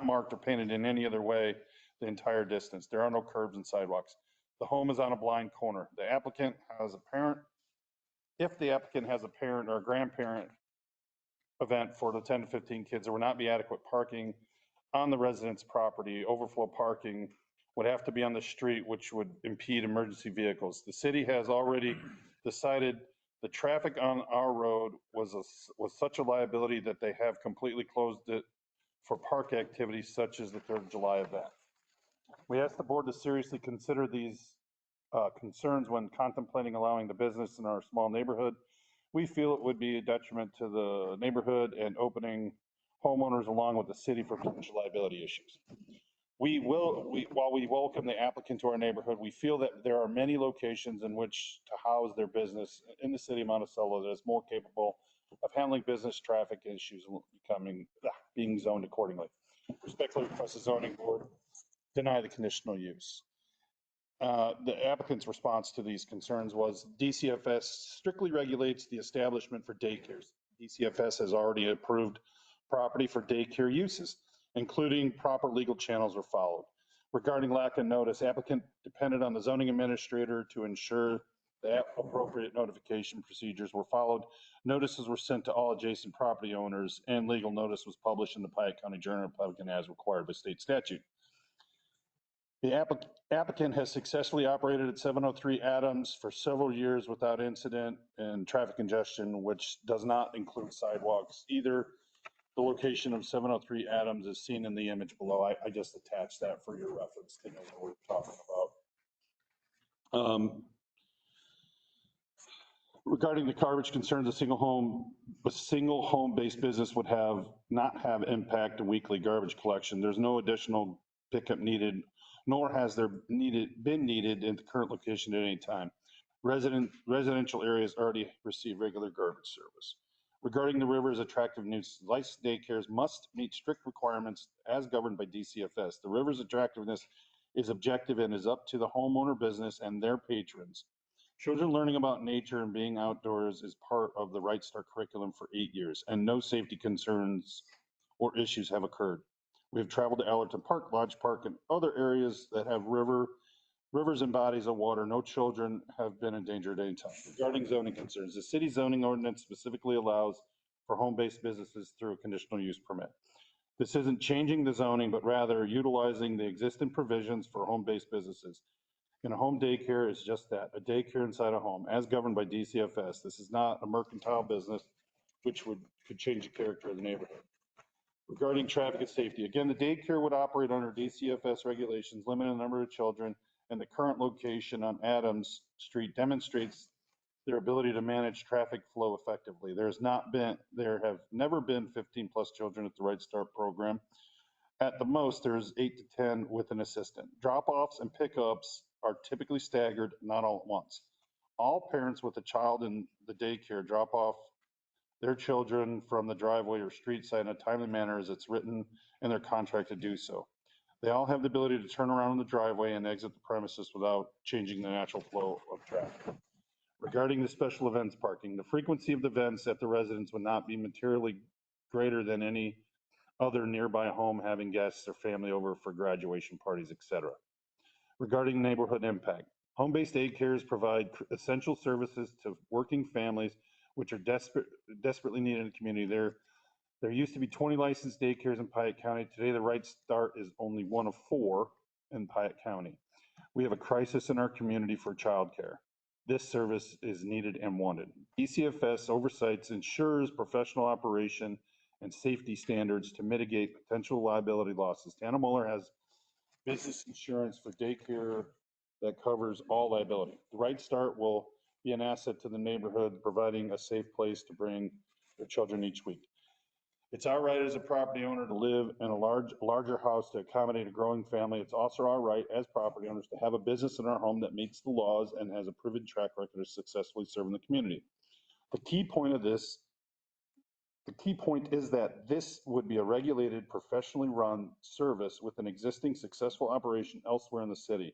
marked or painted in any other way the entire distance. There are no curbs and sidewalks. The home is on a blind corner. If the applicant has a parent or a grandparent event for the 10 to 15 kids, there will not be adequate parking on the resident's property. Overflow parking would have to be on the street, which would impede emergency vehicles. The city has already decided the traffic on our road was such a liability that they have completely closed it for park activities such as the 3rd of July event. We ask the board to seriously consider these concerns when contemplating allowing the business in our small neighborhood. We feel it would be a detriment to the neighborhood and opening homeowners along with the city for potential liability issues. While we welcome the applicant to our neighborhood, we feel that there are many locations in which to house their business in the city of Monticello that is more capable of handling business traffic issues and being zoned accordingly. Respectfully request the zoning board deny the conditional use. The applicant's response to these concerns was DCFS strictly regulates the establishment for daycares. DCFS has already approved property for daycare uses, including proper legal channels were followed. Regarding lack of notice, applicant depended on the zoning administrator to ensure that appropriate notification procedures were followed. Notices were sent to all adjacent property owners and legal notice was published in the Piatt County Journal Republican as required by state statute. The applicant has successfully operated at 703 Adams for several years without incident and traffic congestion, which does not include sidewalks. Either the location of 703 Adams is seen in the image below. I just attached that for your reference to know what we're talking about. Regarding the garbage concerns, a single home-based business would not have impact on weekly garbage collection. There's no additional pickup needed, nor has there been needed in the current location at any time. Residential areas already receive regular garbage service. Regarding the river's attractiveness, licensed daycares must meet strict requirements as governed by DCFS. The river's attractiveness is objective and is up to the homeowner business and their patrons. Children learning about nature and being outdoors is part of the Right Start curriculum for 8 years, and no safety concerns or issues have occurred. We have traveled to Allerton Park, Lodge Park, and other areas that have rivers and bodies of water. No children have been endangered at any time. Regarding zoning concerns, the city zoning ordinance specifically allows for home-based businesses through a conditional use permit. This isn't changing the zoning, but rather utilizing the existing provisions for home-based businesses. And a home daycare is just that, a daycare inside a home, as governed by DCFS. This is not a mercantile business, which could change the character of the neighborhood. Regarding traffic and safety, again, the daycare would operate under DCFS regulations, limiting the number of children, and the current location on Adams Street demonstrates their ability to manage traffic flow effectively. There have never been 15 plus children at the Right Start program. At the most, there's 8 to 10 with an assistant. Drop-offs and pickups are typically staggered, not all at once. All parents with a child in the daycare drop off their children from the driveway or street side in a timely manner as it's written in their contract to do so. They all have the ability to turn around in the driveway and exit the premises without changing the natural flow of traffic. Regarding the special events parking, the frequency of the events at the residence would not be materially greater than any other nearby home having guests or family over for graduation parties, etc. Regarding neighborhood impact, home-based daycares provide essential services to working families which are desperately needed in the community. There used to be 20 licensed daycares in Piatt County. Today, the Right Start is only one of 4 in Piatt County. We have a crisis in our community for childcare. This service is needed and wanted. DCFS oversights ensures professional operation and safety standards to mitigate potential liability losses. Tana Muller has business insurance for daycare that covers all liability. The Right Start will be an asset to the neighborhood, providing a safe place to bring their children each week. It's our right as a property owner to live in a larger house to accommodate a growing family. It's also our right as property owners to have a business in our home that meets the laws and has a proven track record of successfully serving the community. The key point is that this would be a regulated, professionally run service with an existing successful operation elsewhere in the city,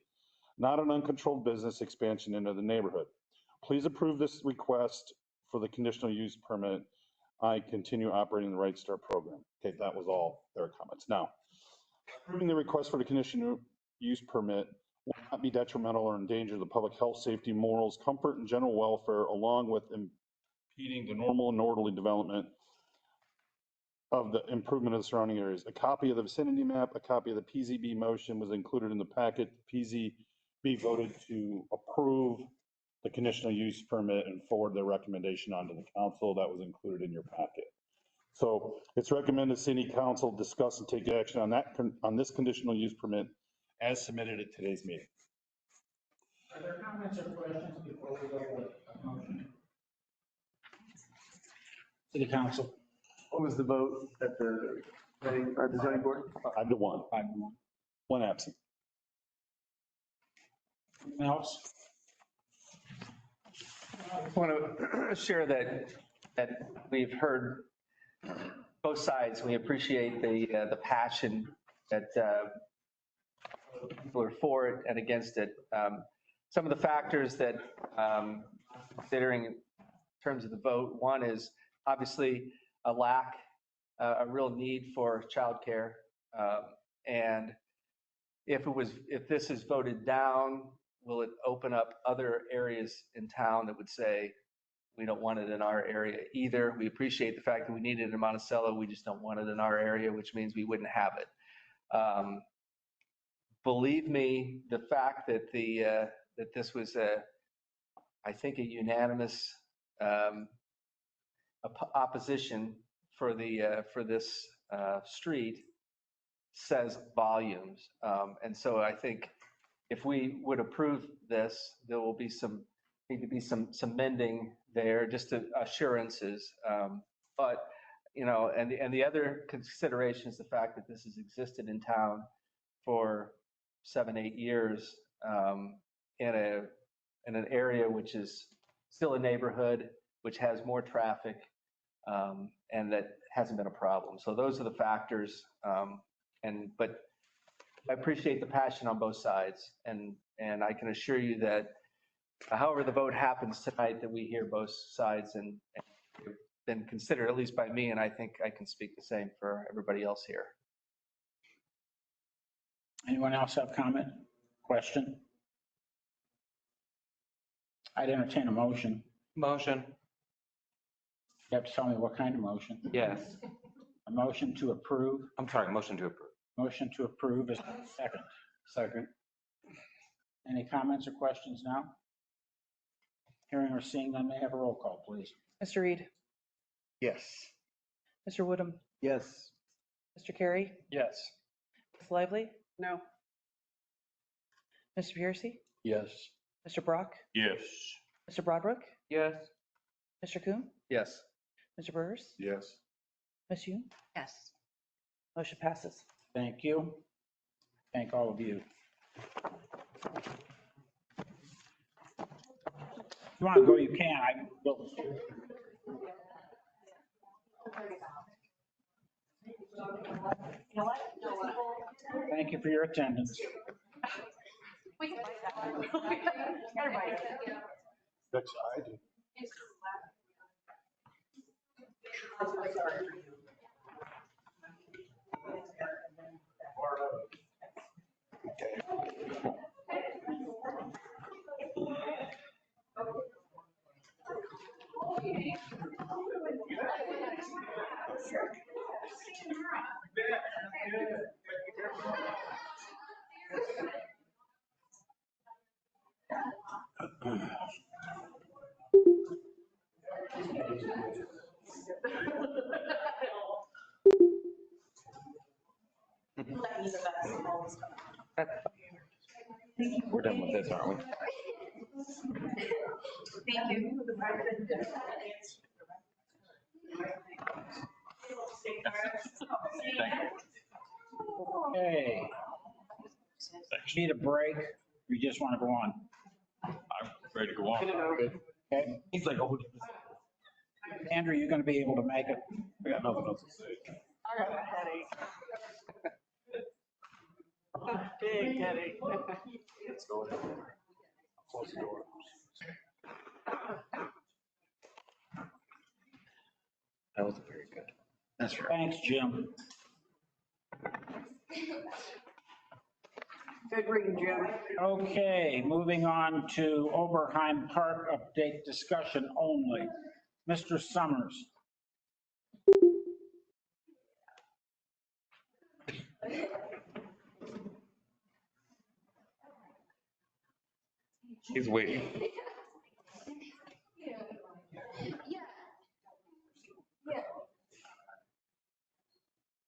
not an uncontrolled business expansion into the neighborhood. Please approve this request for the conditional use permit. I continue operating the Right Start program. Okay, that was all their comments. Now, approving the request for the conditional use permit will not be detrimental or endanger the public health, safety, morals, comfort, and general welfare, along with impeding the normal and orderly development of the improvement of the surrounding areas. A copy of the vicinity map, a copy of the PZB motion was included in the packet. PZB voted to approve the conditional use permit and forward the recommendation onto the council. That was included in your packet. So it's recommended city council discuss and take action on this conditional use permit as submitted at today's meeting. Are there comments or questions before we go to a motion? City council. What was the vote at the zoning board? 5 to 1. 5 to 1. 1 absent. Anyone else? I want to share that we've heard both sides. We appreciate the passion that people are for it and against it. Some of the factors that considering in terms of the vote, one is obviously a real need for childcare, and if this is voted down, will it open up other areas in town that would say, we don't want it in our area either? We appreciate the fact that we need it in Monticello, we just don't want it in our area, which means we wouldn't have it. believe me, the fact that that this was I think, a unanimous opposition for this street says volumes. And so I think if we would approve this, there will be need to be some mending there, just assurances. But, and the other consideration is the fact that this has existed in town for 7-8 years in an area which is still a neighborhood, which has more traffic, and that hasn't been a problem. So those are the factors. But I appreciate the passion on both sides, and I can assure you that however the vote happens tonight, that we hear both sides and been considered, at least by me, and I think I can speak the same for everybody else here. Anyone else have comment, question? I'd entertain a motion. Motion. You have to tell me what kind of motion. Yes. A motion to approve. I'm sorry, motion to approve. Motion to approve is second. Second. Any comments or questions now? Hearing or seeing none, may I have a roll call, please? Mr. Reed, Yes. Mr. Woodham, Yes. Mr. Carey, Yes. Ms. Lively, No. Mr. Piercy, Yes. Mr. Brock, Yes. Mr. Broadbrook, Yes. Mr. Coon, Yes. Mr. Burrs, Yes. Ms. Yoon. Yes. Motion passes. Thank you. Thank all of you. If you want to go, you can. I will. Thank you for your attendance. Next side. We're done with this, aren't we? Thank you. Okay. Need a break? You just want to go on? I'm ready to go on. Okay. He's like, oh, Andrew, you going to be able to make it? I got nothing else to say. I got a headache. Big headache. Let's go ahead. Close the door. That was very good. That's right. Thanks, Jim. Good reading, Jim. Okay, moving on to Oberheim Park update discussion only. Mr. Summers. He's waiting.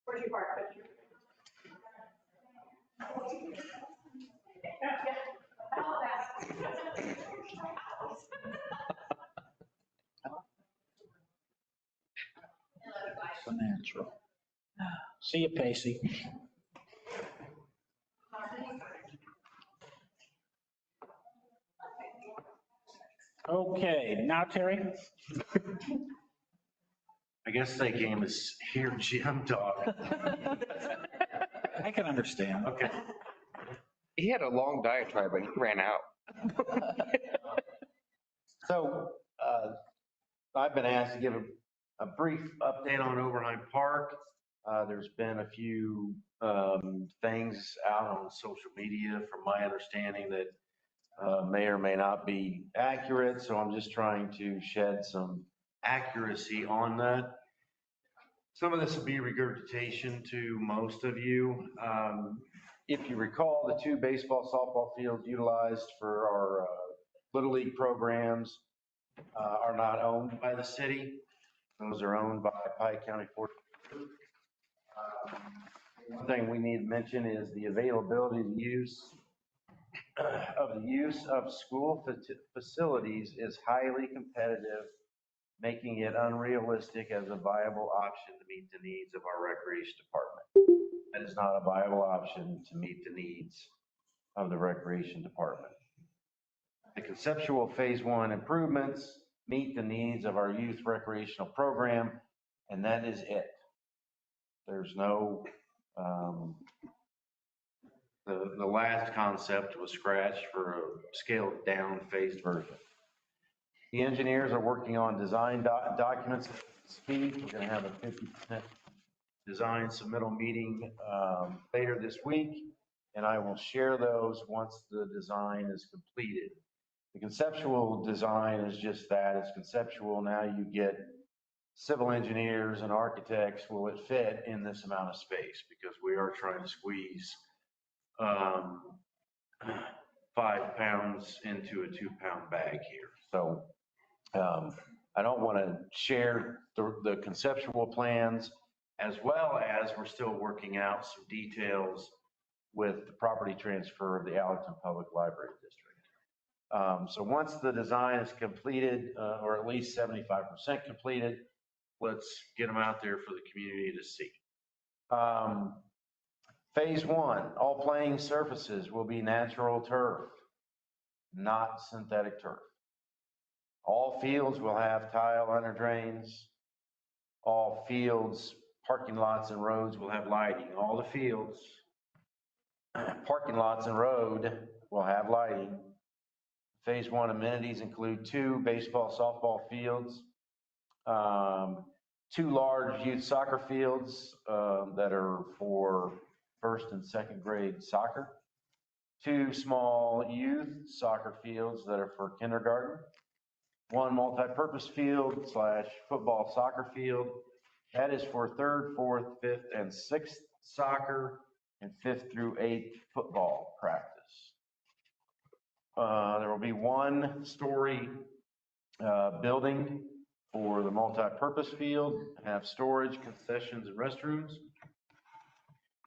Where's your park? So natural. See you, Pacey. Okay, now Terry? I guess they came to hear Jim talk. I can understand. Okay. He had a long diatribe, but he ran out. So I've been asked to give a brief update on Oberheim Park. There's been a few things out on social media, from my understanding, that may or may not be accurate. So I'm just trying to shed some accuracy on that. Some of this will be regurgitation to most of you. If you recall, the two baseball, softball fields utilized for our Little League programs are not owned by the city. Those are owned by Pike County Forest. One thing we need to mention is the availability of the use of school facilities is highly competitive, making it unrealistic as a viable option to meet the needs of our recreation department. That is not a viable option to meet the needs of the recreation department. The conceptual phase one improvements meet the needs of our youth recreational program, and that is it. There's no, the last concept was scratched for a scaled down phased version. The engineers are working on design documents at speed. We're going to have a 50% design submittal meeting later this week, and I will share those once the design is completed. The conceptual design is just that, it's conceptual. Now you get civil engineers and architects, will it fit in this amount of space? Because we are trying to squeeze 5 pounds into a 2-pound bag here. So I don't want to share the conceptual plans, as well as we're still working out some details with the property transfer of the Allerton Public Library District. So once the design is completed, or at least 75% completed, let's get them out there for the community to see. Phase one, all playing surfaces will be natural turf, not synthetic turf. All fields will have tile under drains. All fields, parking lots and roads will have lighting. All the fields, parking lots and road will have lighting. Phase one amenities include 2 baseball, softball fields, 2 large youth soccer fields that are for first and second grade soccer, 2 small youth soccer fields that are for kindergarten, 1 multi-purpose field / football soccer field. That is for 3rd, 4th, 5th, and 6th soccer, and 5th through 8th football practice. There will be 1-story building for the multi-purpose field, have storage, concessions, and restrooms.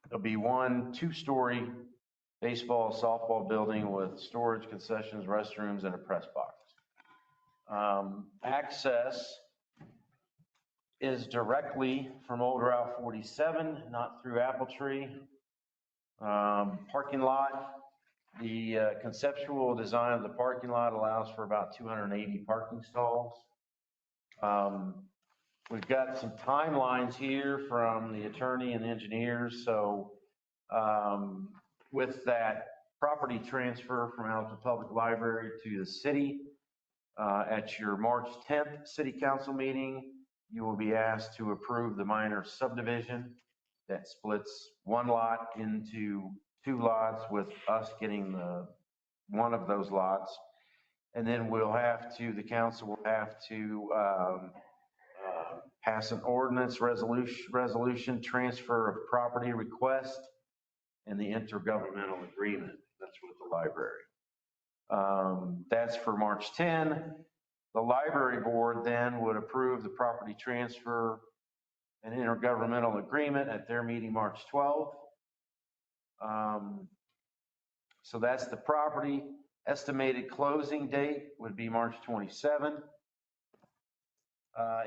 There'll be 1 2-story baseball, softball building with storage, concessions, restrooms, and a press box. Access is directly from Old Route 47, not through Apple Tree. Parking lot, the conceptual design of the parking lot allows for about 280 parking stalls. We've got some timelines here from the attorney and engineers. So with that property transfer from Allerton Public Library to the city, at your March 10th city council meeting, you will be asked to approve the minor subdivision that splits 1 lot into 2 lots, with us getting one of those lots. And then the council will have to pass an ordinance resolution transfer of property request and the intergovernmental agreement. That's with the library. That's for March 10. The library board then would approve the property transfer and intergovernmental agreement at their meeting March 12. So that's the property. Estimated closing date would be March 27.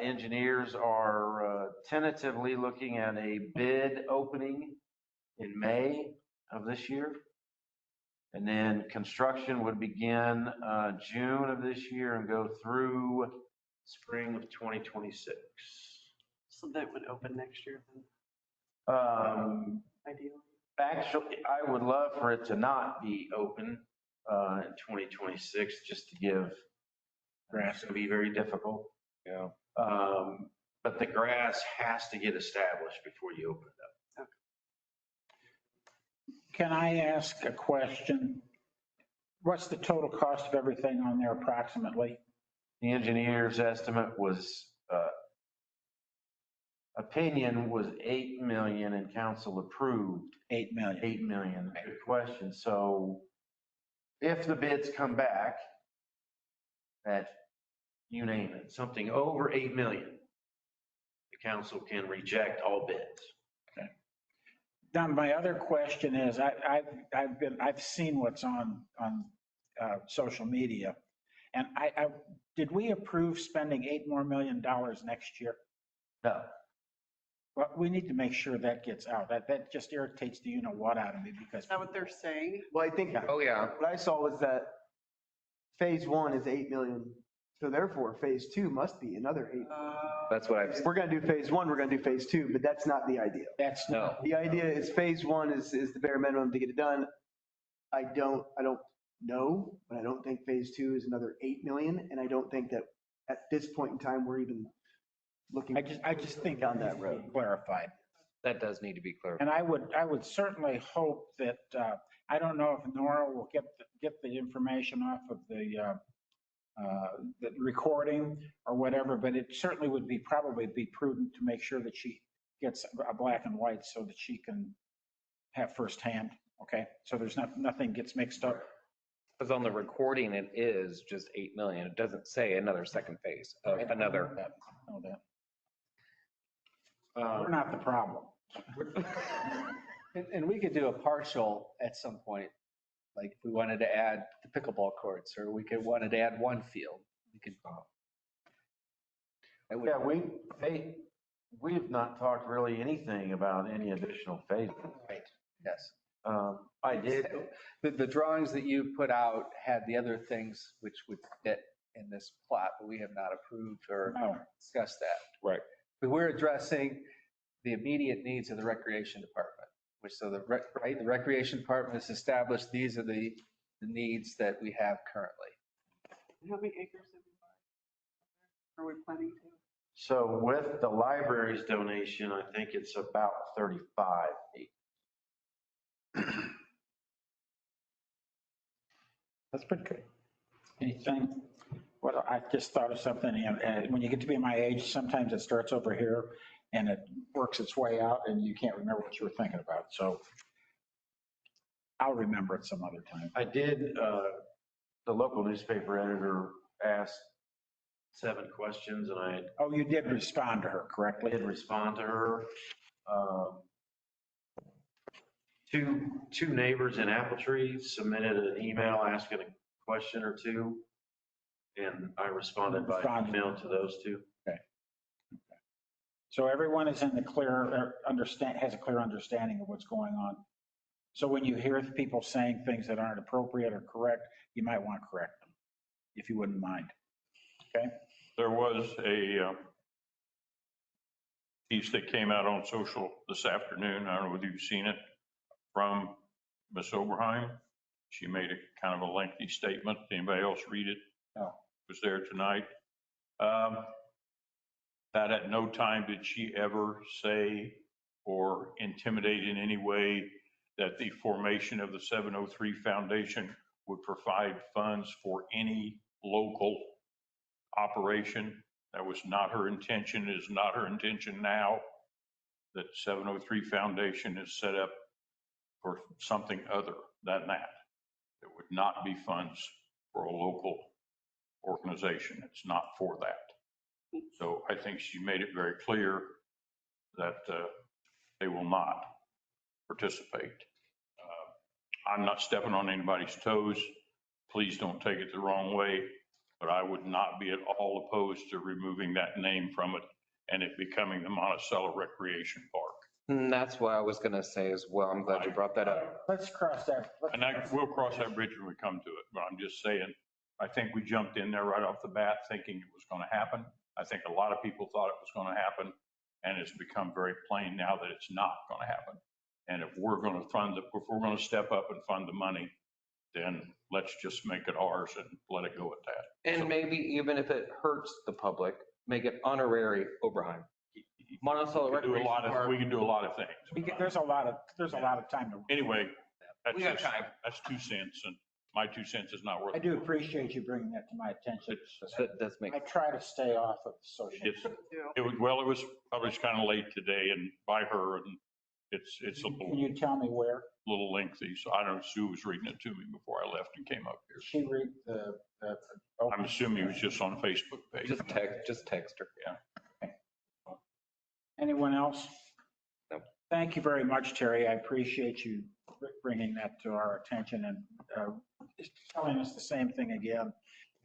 Engineers are tentatively looking at a bid opening in May of this year. And then construction would begin June of this year and go through spring of 2026. So that would open next year then? Ideally. Actually, I would love for it to not be open in 2026, just to give, grass to be very difficult. Yeah. But the grass has to get established before you open it up. Can I ask a question? What's the total cost of everything on there approximately? The engineer's estimate was opinion was 8 million and council approved 8 million. 8 million. Good question. So if the bids come back at, you name it, something over 8 million, the council can reject all bids. Now, my other question is, I've seen what's on social media, and did we approve spending $8 million more next year? No. Well, we need to make sure that gets out. That just irritates the you-know-what out of me because. Is that what they're saying? Well, I think, Oh, yeah. what I saw was that phase one is 8 million. So therefore, phase two must be another 8 million. That's what I've. If we're going to do phase one, we're going to do phase two, but that's not the idea. That's No. The idea is phase one is the bare minimum to get it done. I don't know, but I don't think phase two is another 8 million. And I don't think that at this point in time, we're even looking. I just think down that road. Clarified. That does need to be clarified. And I would certainly hope that, I don't know if Nora will get the information off of the recording or whatever, but it certainly would probably be prudent to make sure that she gets a black and white so that she can have firsthand, okay? So there's nothing gets mixed up. Because on the recording, it is just 8 million. It doesn't say another second phase of another. Know that. We're not the problem. And we could do a partial at some point, like if we wanted to add the pickleball courts, or we wanted to add one field. We could. Yeah, we've not talked really anything about any additional phases. Right, yes. I did. The drawings that you put out had the other things which would fit in this plot, but we have not approved or discussed that. Right. But we're addressing the immediate needs of the recreation department, the recreation department has established these are the needs that we have currently. How many acres are we planning to? So with the library's donation, I think it's about 35 acres. That's pretty good. Anything? Well, I just thought of something, and when you get to be my age, sometimes it starts over here and it works its way out and you can't remember what you were thinking about. So I'll remember it some other time. I did, the local newspaper editor asked 7 questions and I had. Oh, you did respond to her correctly? I did respond to her. Two neighbors in Apple Tree submitted an email asking a question or two. And I responded by email to those 2. Okay. So everyone is in the clear, has a clear understanding of what's going on. So when you hear people saying things that aren't appropriate or correct, you might want to correct them, if you wouldn't mind. Okay? There was a piece that came out on social this afternoon. I don't know whether you've seen it, from Ms. Oberheim. She made a kind of a lengthy statement. Anybody else read it? No. Was there tonight. That at no time did she ever say or intimidate in any way that the formation of the 703 Foundation would provide funds for any local operation. That was not her intention. It is not her intention now. That 703 Foundation is set up for something other than that. It would not be funds for a local organization. It's not for that. So I think she made it very clear that they will not participate. I'm not stepping on anybody's toes. Please don't take it the wrong way, but I would not be at all opposed to removing that name from it and it becoming the Monticello Recreation Park. And that's what I was going to say as well. I'm glad you brought that up. Let's cross that. We'll cross that bridge when we come to it, but I'm just saying, I think we jumped in there right off the bat thinking it was going to happen. I think a lot of people thought it was going to happen, and it's become very plain now that it's not going to happen. And if we're going to step up and fund the money, then let's just make it ours and let it go at that. And maybe even if it hurts the public, make it honorary Oberheim. Monticello Recreation Park. We can do a lot of things. There's a lot of time to. Anyway, we got time. That's 2 cents. And my 2 cents is not worth I it. do appreciate you bringing that to my attention. That does make. I try to stay off of social. It was published kind of late today and by her, and it's a Can you tell me where? little lengthy. So I don't know, Sue was reading it to me before I left and came up here. She read the. I'm assuming it was just on Facebook page. Just text her. Yeah. Anyone else? No. Thank you very much, Terry. I appreciate you bringing that to our attention and telling us the same thing again.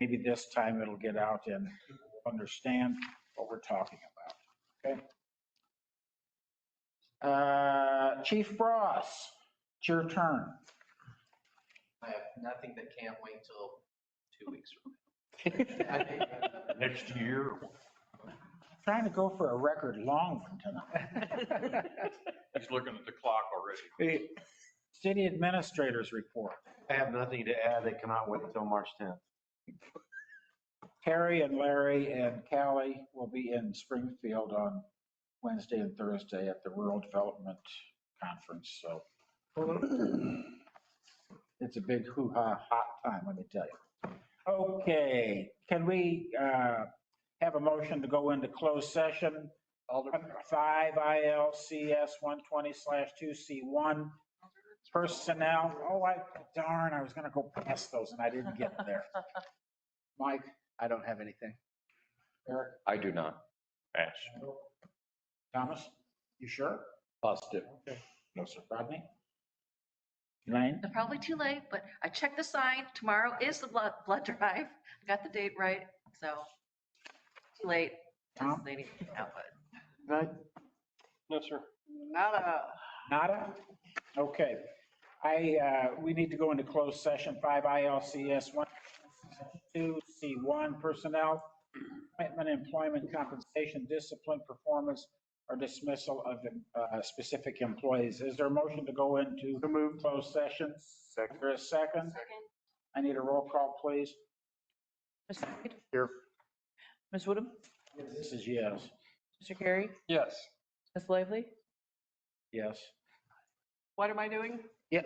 Maybe this time it'll get out and understand what we're talking about. Okay. Chief Ross, it's your turn. I have nothing that can't wait till 2 weeks from Next year. Trying to go for a record long one tonight. He's looking at the clock already. City Administrators Report. I have nothing to add. They cannot wait until March 10th. Terry and Larry and Callie will be in Springfield on Wednesday and Thursday at the Rural Development Conference, so it's a big hoo-ha hot time, let me tell you. Okay, can we have a motion to go into closed session? 5 ILCS 120/2C1 personnel. Oh, darn, I was gonna go past those and I didn't get there. Mike? I don't have anything. Eric? I do not. Pass. Thomas? You sure? Positive. Okay. No, sir. Rodney? Elaine? They're probably too late, but I checked the sign. Tomorrow is the blood drive. I got the date right, so too late. Tom? They need output. Right? No, sir. Nada. Nada? Okay. We need to go into closed session, 5 ILCS 122C1 personnel, appointment, employment, compensation, discipline, performance, or dismissal of specific employees. Is there a motion to go into closed session? Second. Is there a second? Second. I need a roll call, please. Mr. Reed? Here. Ms. Woodham? This is yes. Mr. Carey? Yes. Ms. Lively? Yes. What am I doing? Yeah.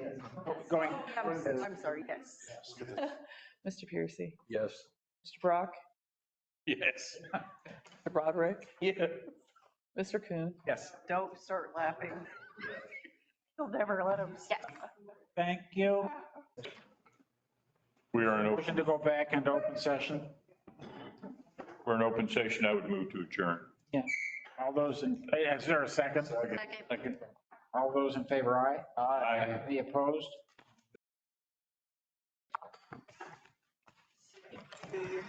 Going. I'm sorry, yes. Mr. Piercy? Yes. Mr. Brock? Yes. Mr. Broderick? Yeah. Mr. Kuhn? Yes. Don't start laughing. You'll never let them stop. Thank you. We are in Motion open, to go back into open session. we're in open session. I would move to adjourn. Yeah. All those in, is there a second? Second. All those in favor, aye? Aye. Any opposed? Do you-